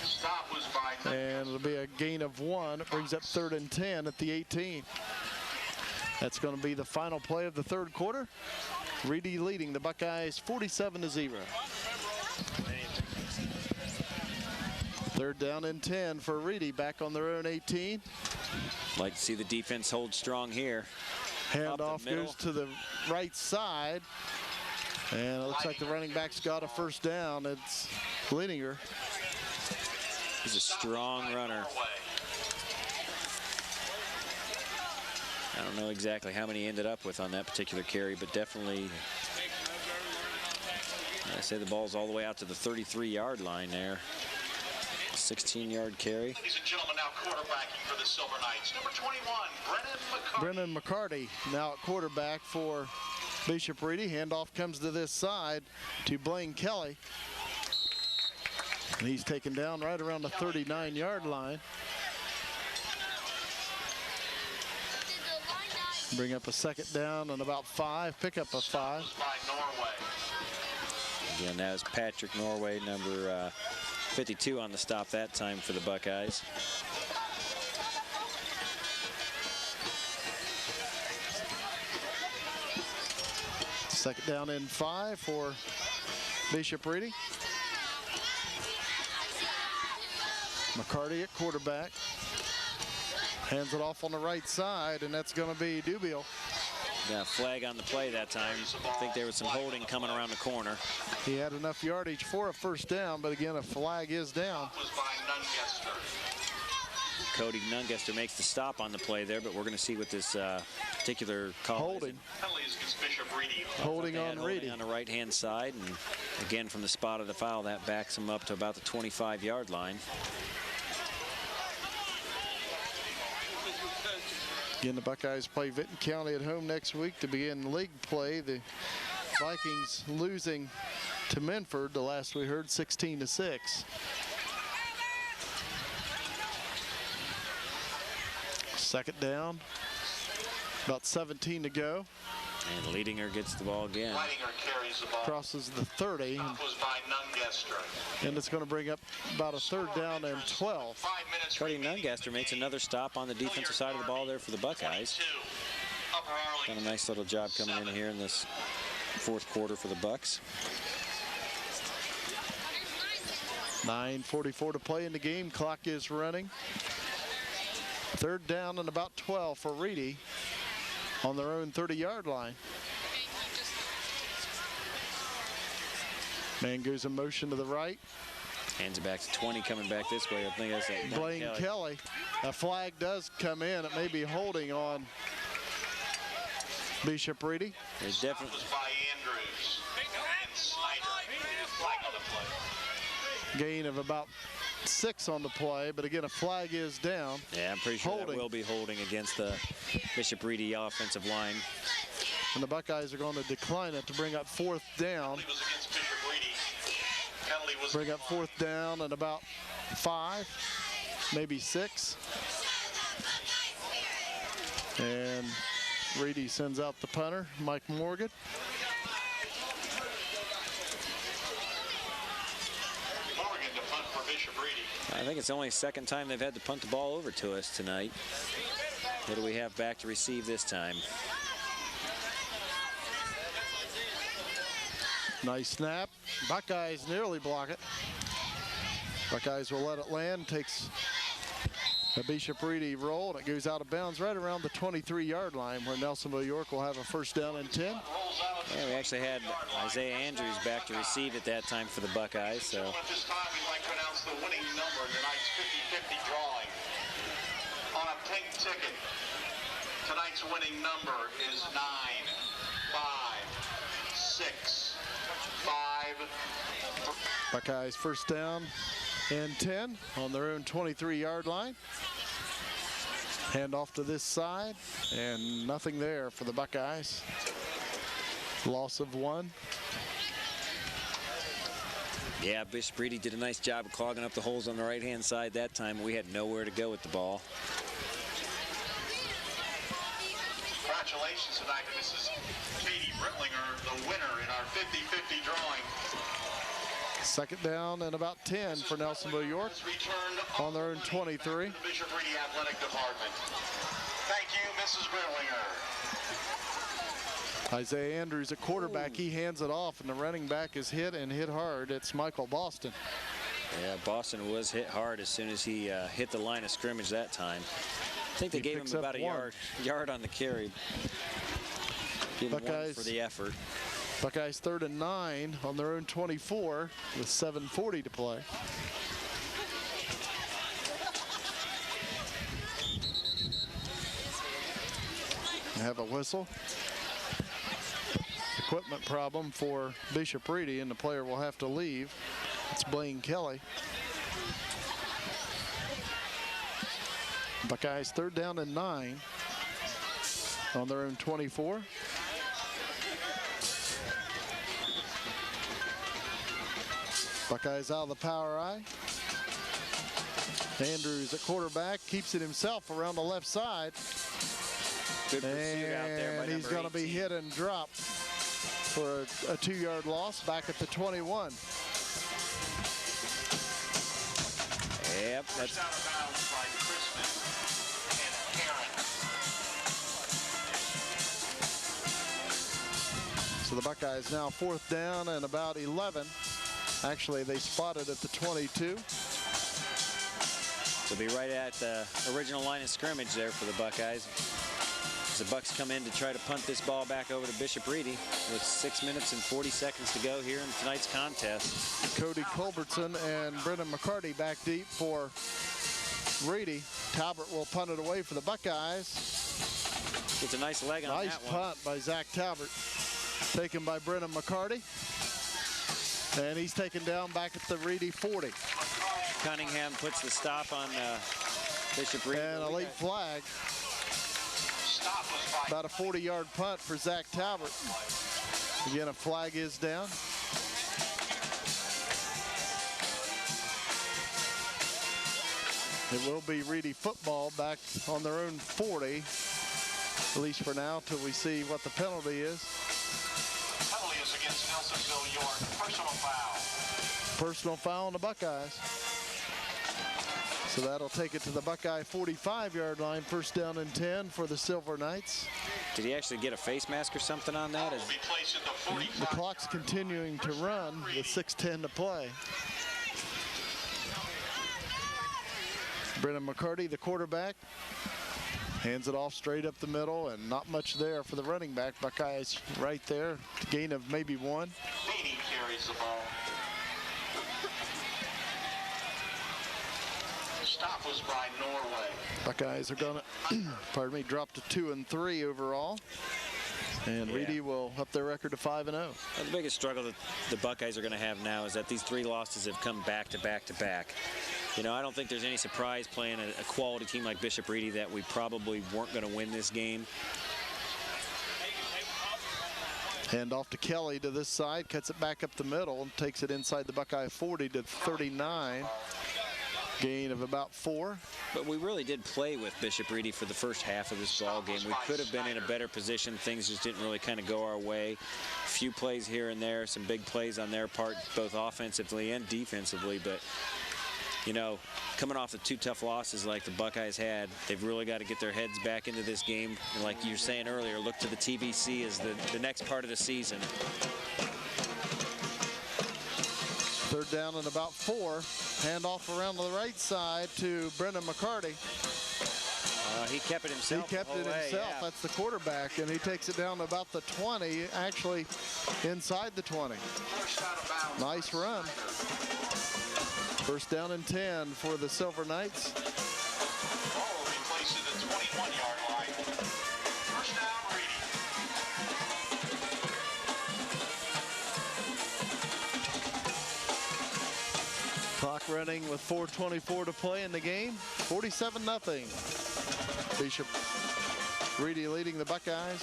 Stop was by and it'll be a gain of 1. It brings up 3rd and 10 at the 18. That's going to be the final play of the third quarter. Reedy leading the Buckeyes 47-0. Third down and 10 for Reedy, back on their own 18. Like to see the defense hold strong here. Handoff goes to the right side. And it looks like the running back's got a first down. It's Leininger. He's a strong runner. I don't know exactly how many he ended up with on that particular carry, but definitely, I say the ball's all the way out to the 33-yard line there. 16-yard carry. Ladies and gentlemen, now quarterbacking for the Silver Knights, number 21, Brennan McCarty now at quarterback for Bishop Reedy. Handoff comes to this side to Blaine Kelly. And he's taken down right around the 39-yard line. Bring up a second down and about 5, pick up a 5. Again, that was Patrick Norway, number 52 on the stop that time for the Buckeyes. Second down and 5 for Bishop Reedy. McCarty at quarterback. Hands it off on the right side, and that's going to be Dubiel. Got a flag on the play that time. I think there was some holding coming around the corner. He had enough yardage for a first down, but again, a flag is down. Cody Nungester makes the stop on the play there, but we're going to see what this particular call holding. Holding on Reedy. On the right-hand side, and again, from the spot of the foul, that backs him up to about the 25-yard line. Again, the Buckeyes play Vinton County at home next week to begin league play. The Vikings losing to Minford, the last we heard, 16-6. Second down, about 17 to go. And Leininger gets the ball again. Carries the ball. Crosses the 30. Was by Nungester. And it's going to bring up about a third down and 12. Cody Nungester makes another stop on the defensive side of the ball there for the Buckeyes. Done a nice little job coming in here in this fourth quarter for the Bucks. 9:44 to play in the game. Clock is running. Third down and about 12 for Reedy on their own 30-yard line. Man goes in motion to the right. Hands it back to 20, coming back this way. I think that's a Blaine Kelly. A flag does come in. It may be holding on Bishop Reedy. There's definitely gain of about 6 on the play, but again, a flag is down. Yeah, I'm pretty sure that will be holding against the Bishop Reedy offensive line. And the Buckeyes are going to decline it to bring up fourth down. Bring up fourth down and about 5, maybe 6. And Reedy sends out the punter, Mike Morgan. I think it's only the second time they've had to punt the ball over to us tonight. What do we have back to receive this time? Nice snap. Buckeyes nearly block it. Buckeyes will let it land. Takes a Bishop Reedy roll, and it goes out of bounds right around the 23-yard line, where Nelsonville-York will have a first down and 10. Yeah, we actually had Isaiah Andrews back to receive at that time for the Buckeyes. So at this time, we'd like to announce the winning number in tonight's 50-50 drawing. On a pink ticket, tonight's winning number is 9, 5, 6, 5. Buckeyes first down and 10 on their own 23-yard line. Hand off to this side, and nothing there for the Buckeyes. Loss of 1. yeah, Bishop Reedy did a nice job of clogging up the holes on the right-hand side that time. We had nowhere to go with the ball. Congratulations tonight to Mrs. Katie Brittlinger, the winner in our 50-50 drawing. Second down and about 10 for Nelsonville-York on their own 23. The Bishop Reedy Athletic Department. Thank you, Mrs. Brittlinger. Isaiah Andrews at quarterback. He hands it off, and the running back is hit and hit hard. It's Michael Boston. Yeah, Boston was hit hard as soon as he hit the line of scrimmage that time. I think they gave him about a yard on the carry. Give him one for the effort. Buckeyes 3rd and 9 on their own 24 with 7:40 to play. Have a whistle. Equipment problem for Bishop Reedy, and the player will have to leave. It's Blaine Kelly. Buckeyes 3rd down and 9 on their own 24. Buckeyes out of the power eye. Andrews at quarterback, keeps it himself around the left side. Good pursuit out there by and he's going to be hit and dropped for a 2-yard loss back at the 21. Yep, First out of bounds by Christman and Heron. So the Buckeyes now 4th down and about 11. Actually, they spotted at the 22. So be right at the original line of scrimmage there for the Buckeyes. As the Bucks come in to try to punt this ball back over to Bishop Reedy with 6 minutes and 40 seconds to go here in tonight's contest. Cody Culbertson and Brendan McCarty back deep for Reedy. Talbert will punt it away for the Buckeyes. It's a nice leg on nice that one. Nice punt by Zach Talbert. Taken by Brendan McCarty. And he's taken down back at the Reedy 40. Cunningham puts the stop on Bishop Reedy. And a late flag. About a 40-yard punt for Zach Talbert. Again, a flag is down. It will be Reedy football back on their own 40, at least for now, till we see what the penalty is. Penalty is against Nelsonville-York. Personal foul. Personal foul on the Buckeyes. So that'll take it to the Buckeye 45-yard line. 1st down and 10 for the Silver Knights. Did he actually get a face mask or something on that? The clock's continuing to run with 6:10 to play. Brendan McCarty, the quarterback, hands it off straight up the middle, and not much there for the running back. Buckeyes right there, gain of maybe 1. Meany carries the ball. Stop was by Norway. Buckeyes are going to, drop to 2 and 3 overall. And Reedy will up their record to 5-0. Well, the biggest struggle that the Buckeyes are going to have now is that these 3 losses have come back to back to back. You know, I don't think there's any surprise playing a quality team like Bishop Reedy that we probably weren't going to win this game. Hand off to Kelly to this side, cuts it back up the middle, and takes it inside the Buckeye 40 to 39. Gain of about 4. But we really did play with Bishop Reedy for the first half of this ball game. We could have been in a better position. Things just didn't really kind of go our way. A few plays here and there, some big plays on their part, both offensively and defensively. But, you know, coming off the 2 tough losses like the Buckeyes had, they've really got to get their heads back into this game. And like you were saying earlier, look to the TVC as the next part of the season. 3rd down and about 4. Handoff around to the right side to Brendan McCarty. He kept it himself. He kept it himself. Yeah. That's the quarterback, and he takes it down to about the 20, actually inside the 20. Nice run. 1st down and 10 for the Silver Knights. Ball will be placed at the 21-yard line. 1st down, Reedy. Clock running with 4:24 to play in the game. 47-0. Bishop Reedy leading the Buckeyes.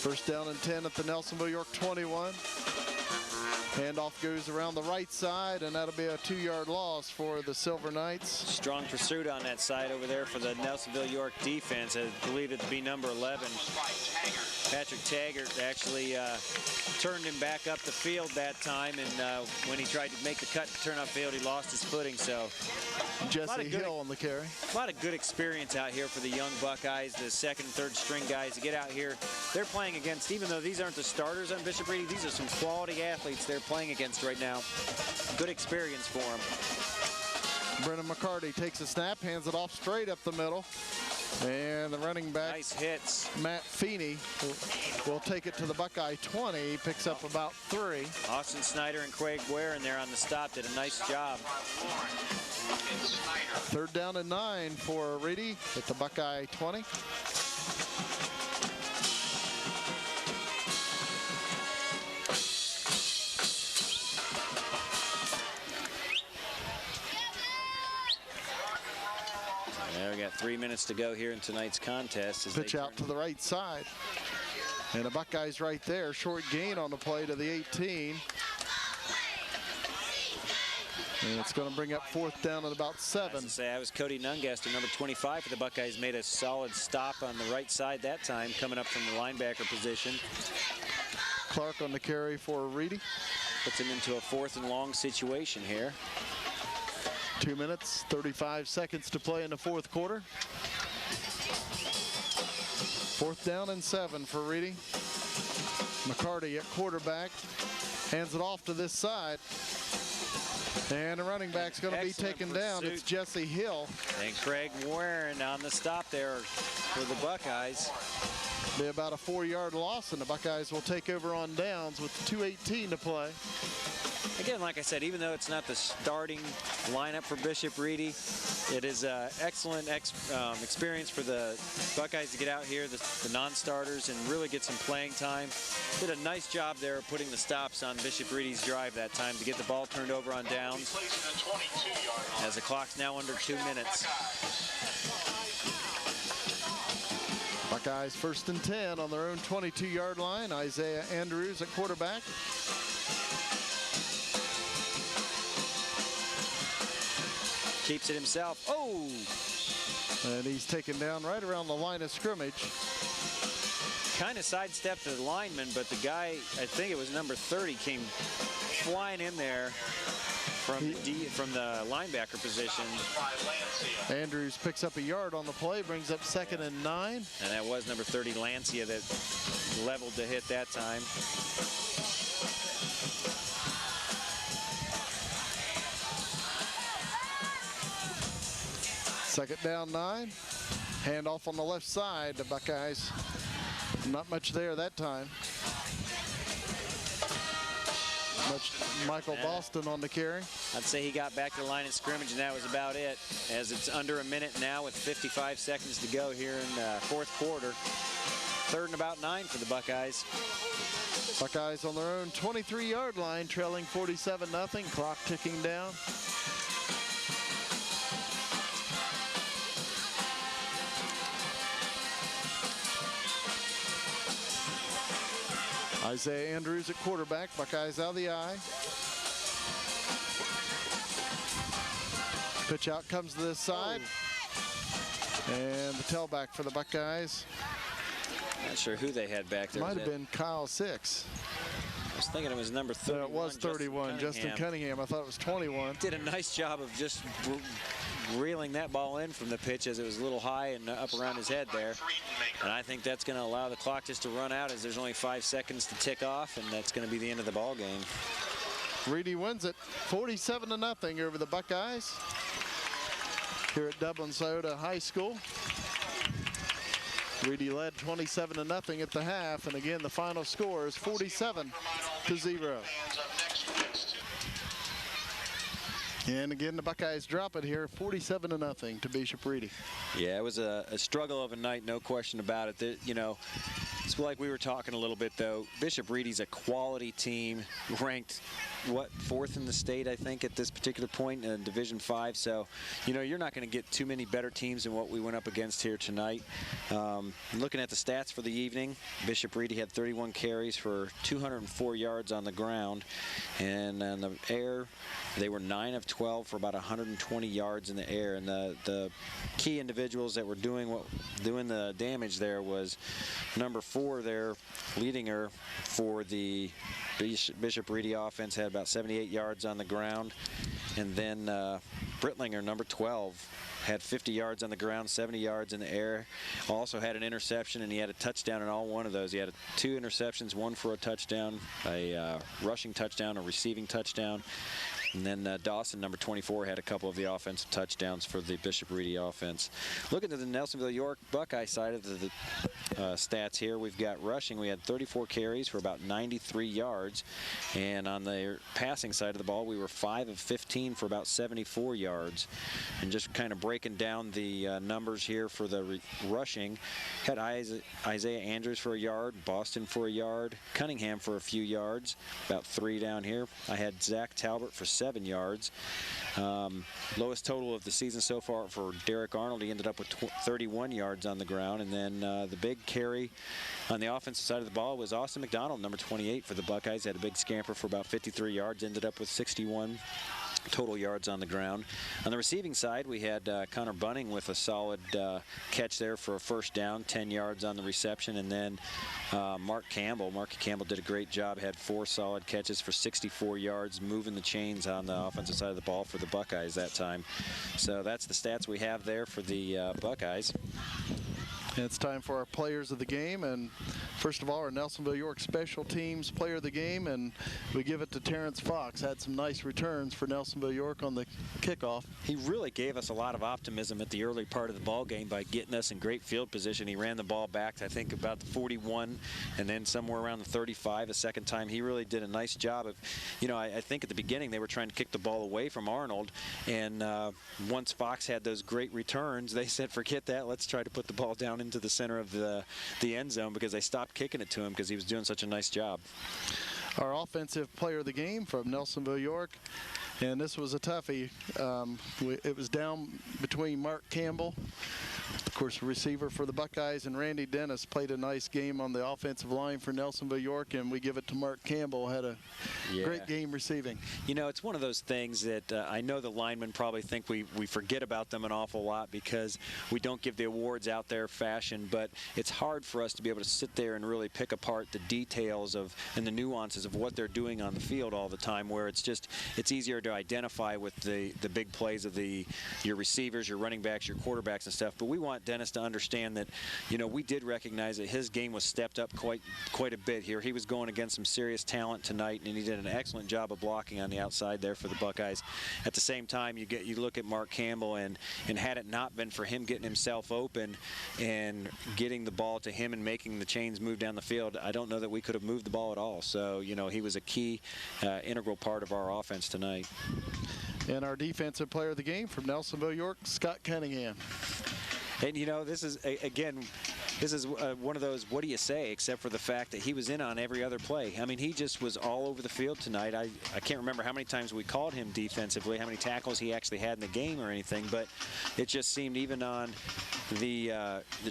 1st down and 10 at the Nelsonville-York 21. Handoff goes around the right side, and that'll be a 2-yard loss for the Silver Knights. Strong pursuit on that side over there for the Nelsonville-York defense. I believe it to be number 11. Patrick Taggart actually turned him back up the field that time, and when he tried to make the cut to turn upfield, he lost his footing. So Jesse Hill on the carry. A lot of good experience out here for the young Buckeyes, the second, third string guys to get out here. They're playing against, even though these aren't the starters on Bishop Ready, these are some quality athletes they're playing against right now. Good experience for them. Brennan McCarty takes a snap, hands it off straight up the middle. And the running back, nice hits. Matt Feeney, will take it to the Buckeye 20. He picks up about 3. Austin Snyder and Craig Ware in there on the stop did a nice job. 3rd down and 9 for Reedy at the Buckeye 20. We got 3 minutes to go here in tonight's contest. Pitch out to the right side. And the Buckeyes right there. Short gain on the play to the 18. And it's going to bring up 4th down at about 7. That was Cody Nungaster, number 25 for the Buckeyes, made a solid stop on the right side that time, coming up from the linebacker position. Clark on the carry for Reedy. Puts him into a 4th and long situation here. 2 minutes, 35 seconds to play in the 4th quarter. 4th down and 7 for Reedy. McCarty at quarterback. Hands it off to this side. And the running back's going to be taken down. It's Jesse Hill. And Craig Warren on the stop there for the Buckeyes. Be about a 4-yard loss, and the Buckeyes will take over on downs with 2:18 to play. Again, like I said, even though it's not the starting lineup for Bishop Reedy, it is excellent experience for the Buckeyes to get out here, the non-starters, and really get some playing time. Did a nice job there of putting the stops on Bishop Reedy's drive that time to get the ball turned over on downs, as the clock's now under 2 minutes. Buckeyes 1st and 10 on their own 22-yard line. Isaiah Andrews at quarterback. Keeps it himself. Oh! And he's taken down right around the line of scrimmage. Kind of sidestepped the lineman, but the guy, I think it was number 30, came flying in there from the linebacker position. Andrews picks up a yard on the play, brings up 2nd and 9. And that was number 30, Lancia, that leveled the hit that time. Second down 9. Handoff on the left side. The Buckeyes, not much there that time. Michael Boston on the carry. I'd say he got back to the line of scrimmage, and that was about it, as it's under a minute now with 55 seconds to go here in the 4th quarter. 3rd and about 9 for the Buckeyes. Buckeyes on their own 23-yard line, trailing 47-0. Clock ticking down. Isaiah Andrews at quarterback. Buckeyes out of the eye. Pitch out comes to this side. And the tailback for the Buckeyes. Not sure who they had back there. Might have been Kyle Six. I was thinking it was number 31. No, it was 31, Justin Cunningham. I thought it was 21. Did a nice job of just reeling that ball in from the pitch, as it was a little high and up around his head there. And I think that's going to allow the clock just to run out, as there's only 5 seconds to tick off, and that's going to be the end of the ball game. Reedy wins it 47-0 over the Buckeyes here at Dublin-Scioto High School. Reedy led 27-0 at the half, and again the final score is 47-0. And again the Buckeyes drop it here 47-0 to Bishop Reedy. Yeah, it was a struggle of a night, no question about it. You know, as It's like we were talking a little bit, though. Bishop Reedy's a quality team, ranked, what, 4th in the state, I think, at this particular point in Division 5. So, you know, you're not going to get too many better teams than what we went up against here tonight. Looking at the stats for the evening, Bishop Reedy had 31 carries for 204 yards on the ground. And on the air, they were 9 of 12 for about 120 yards in the air. And the key individuals that were doing the damage there was number 4 there, leading her for the Bishop Reedy offense, had about 78 yards on the ground. And then Brittlinger, number 12, had 50 yards on the ground, 70 yards in the air. Also had an interception, and he had a touchdown in all one of those. He had 2 interceptions, 1 for a touchdown, a rushing touchdown, a receiving touchdown. And then Dawson, number 24, had a couple of the offensive touchdowns for the Bishop Reedy offense. Looking at the Nelsonville-York Buckeye side of the stats here, we've got rushing. We had 34 carries for about 93 yards. And on the passing side of the ball, we were 5 of 15 for about 74 yards. And just kind of breaking down the numbers here for the rushing, had Isaiah Andrews for a yard, Boston for a yard, Cunningham for a few yards, about 3 down here. I had Zach Talbot for 7 yards. Lowest total of the season so far for Derek Arnold. He ended up with 31 yards on the ground. And then the big carry on the offensive side of the ball was Austin McDonald, number 28 for the Buckeyes. Had a big scamper for about 53 yards, ended up with 61 total yards on the ground. On the receiving side, we had Connor Bunning with a solid catch there for a first down, 10 yards on the reception. And then Mark Campbell did a great job, had 4 solid catches for 64 yards, moving the chains on the offensive side of the ball for the Buckeyes that time. So that's the stats we have there for the Buckeyes. And it's time for our players of the game, and first of all, our Nelsonville-York special teams player of the game, and we give it to Terrence Fox. Had some nice returns for Nelsonville-York on the kickoff. He really gave us a lot of optimism at the early part of the ball game by getting us in great field position. He ran the ball back to, I think, about the 41, and then somewhere around the 35 a second time. He really did a nice job of, you know, I think at the beginning they were trying to kick the ball away from Arnold, and once Fox had those great returns, they said, forget that, let's try to put the ball down into the center of the end zone, because they stopped kicking it to him because he was doing such a nice job. Our offensive player of the game from Nelsonville-York, and this was a toughie. It was down between Mark Campbell, of course, receiver for the Buckeyes, and Randy Dennis played a nice game on the offensive line for Nelsonville-York, and we give it to Mark Campbell. Had a great game receiving. You know, it's one of those things that I know the linemen probably think we forget about them an awful lot because we don't give the awards out there fashion, but it's hard for us to be able to sit there and really pick apart the details of and the nuances of what they're doing on the field all the time, where it's easier to identify with the big plays of your receivers, your running backs, your quarterbacks and stuff. But we want Dennis to understand that, you know, we did recognize that his game was stepped up quite a bit here. He was going against some serious talent tonight, and he did an excellent job of blocking on the outside there for the Buckeyes. At the same time, you look at Mark Campbell, and had it not been for him getting himself open and getting the ball to him and making the chains move down the field, I don't know that we could have moved the ball at all. So, you know, he was a key, integral part of our offense tonight. And our defensive player of the game from Nelsonville-York, Scott Cunningham. And, you know, this is, again, one of those, what do you say, except for the fact that he was in on every other play. I mean, he just was all over the field tonight. I can't remember how many times we called him defensively, how many tackles he actually had in the game or anything, but it just seemed even on the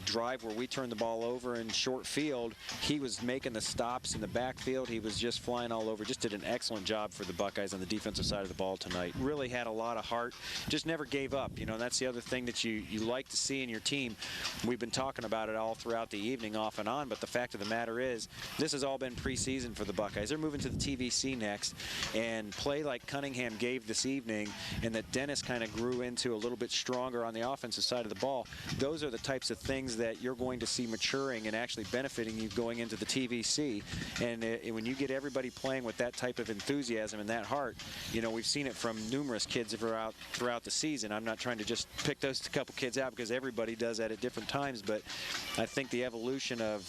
drive where we turned the ball over in short field, he was making the stops in the backfield. He was just flying all over. Just did an excellent job for the Buckeyes on the defensive side of the ball tonight. Really had a lot of heart. Just never gave up. You know, that's the other thing that you like to see in your team. We've been talking about it all throughout the evening off and on, but the fact of the matter is this has all been preseason for the Buckeyes. They're moving to the TVC next, and play like Cunningham gave this evening and that Dennis kind of grew into a little bit stronger on the offensive side of the ball, those are the types of things that you're going to see maturing and actually benefiting you going into the TVC. And when you get everybody playing with that type of enthusiasm and that heart, you know, we've seen it from numerous kids throughout the season. I'm not trying to just pick those couple kids out because everybody does that at different times, but I think the evolution of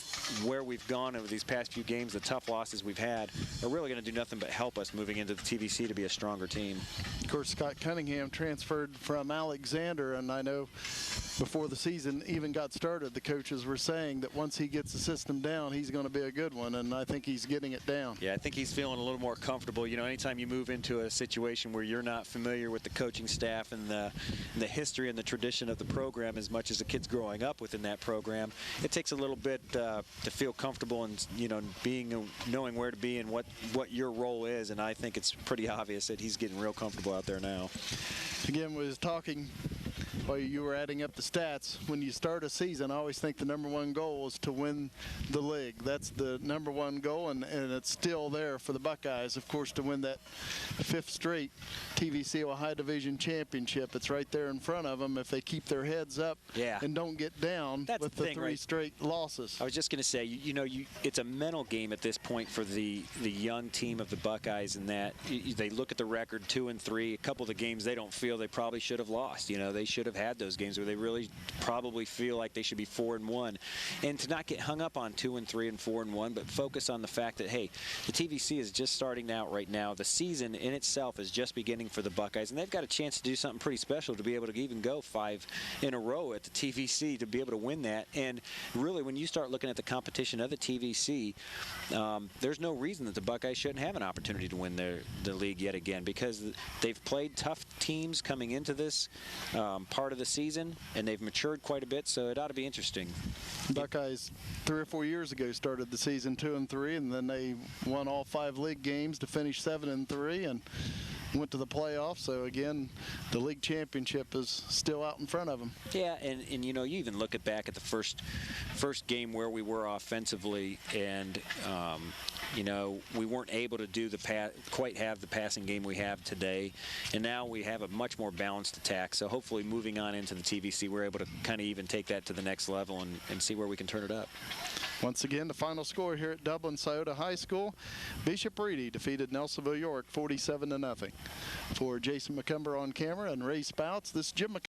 where we've gone over these past few games, the tough losses we've had, are really going to do nothing but help us moving into the TVC to be a stronger team. Of course, Scott Cunningham transferred from Alexander, and I know before the season even got started, the coaches were saying that once he gets the system down, he's going to be a good one, and I think he's getting it down. Yeah, I think he's feeling a little more comfortable. You know, anytime you move into a situation where you're not familiar with the coaching staff and the history and the tradition of the program as much as the kids growing up within that program, it takes a little bit to feel comfortable and, you know, knowing where to be and what your role is, and I think it's pretty obvious that he's getting real comfortable out there now. Again, we was talking while you were adding up the stats. When you start a season, I always think the #1 goal is to win the league. That's the #1 goal, and it's still there for the Buckeyes, of course, to win that 5th straight TVC Ohio Division Championship. It's right there in front of them if they keep their heads up and don't get down with the 3 straight losses. I was just going to say, you know, it's a mental game at this point for the young team of the Buckeyes, in that they look at the record 2-3. A couple of the games they don't feel they probably should have lost. You know, they should have had those games where they really probably feel like they should be 4-1, and to not get hung up on 2-3 and 4-1, but focus on the fact that, hey, the TVC is just starting out right now. The season in itself is just beginning for the Buckeyes, and they've got a chance to do something pretty special to be able to even go 5 in a row at the TVC, to be able to win that. And really, when you start looking at the competition of the TVC, there's no reason that the Buckeyes shouldn't have an opportunity to win the league yet again, because they've played tough teams coming into this part of the season, and they've matured quite a bit, so it ought to be interesting. Buckeyes 3 or 4 years ago started the season 2-3, and then they won all 5 league games to finish 7-3 and went to the playoffs. So again, the league championship is still out in front of them. Yeah, and you know, you even look back at the first game where we were offensively, and you know, we weren't able to do quite have the passing game we have today, and now we have a much more balanced attack. So hopefully, moving on into the TVC, we're able to kind of even take that to the next level and see where we can turn it up. Once again, the final score here at Dublin Scioto High School: Bishop Reedy defeated Nelsonville-York 47-0. For Jason McCumber on camera and Ray Spouts, this is Jim McCumber.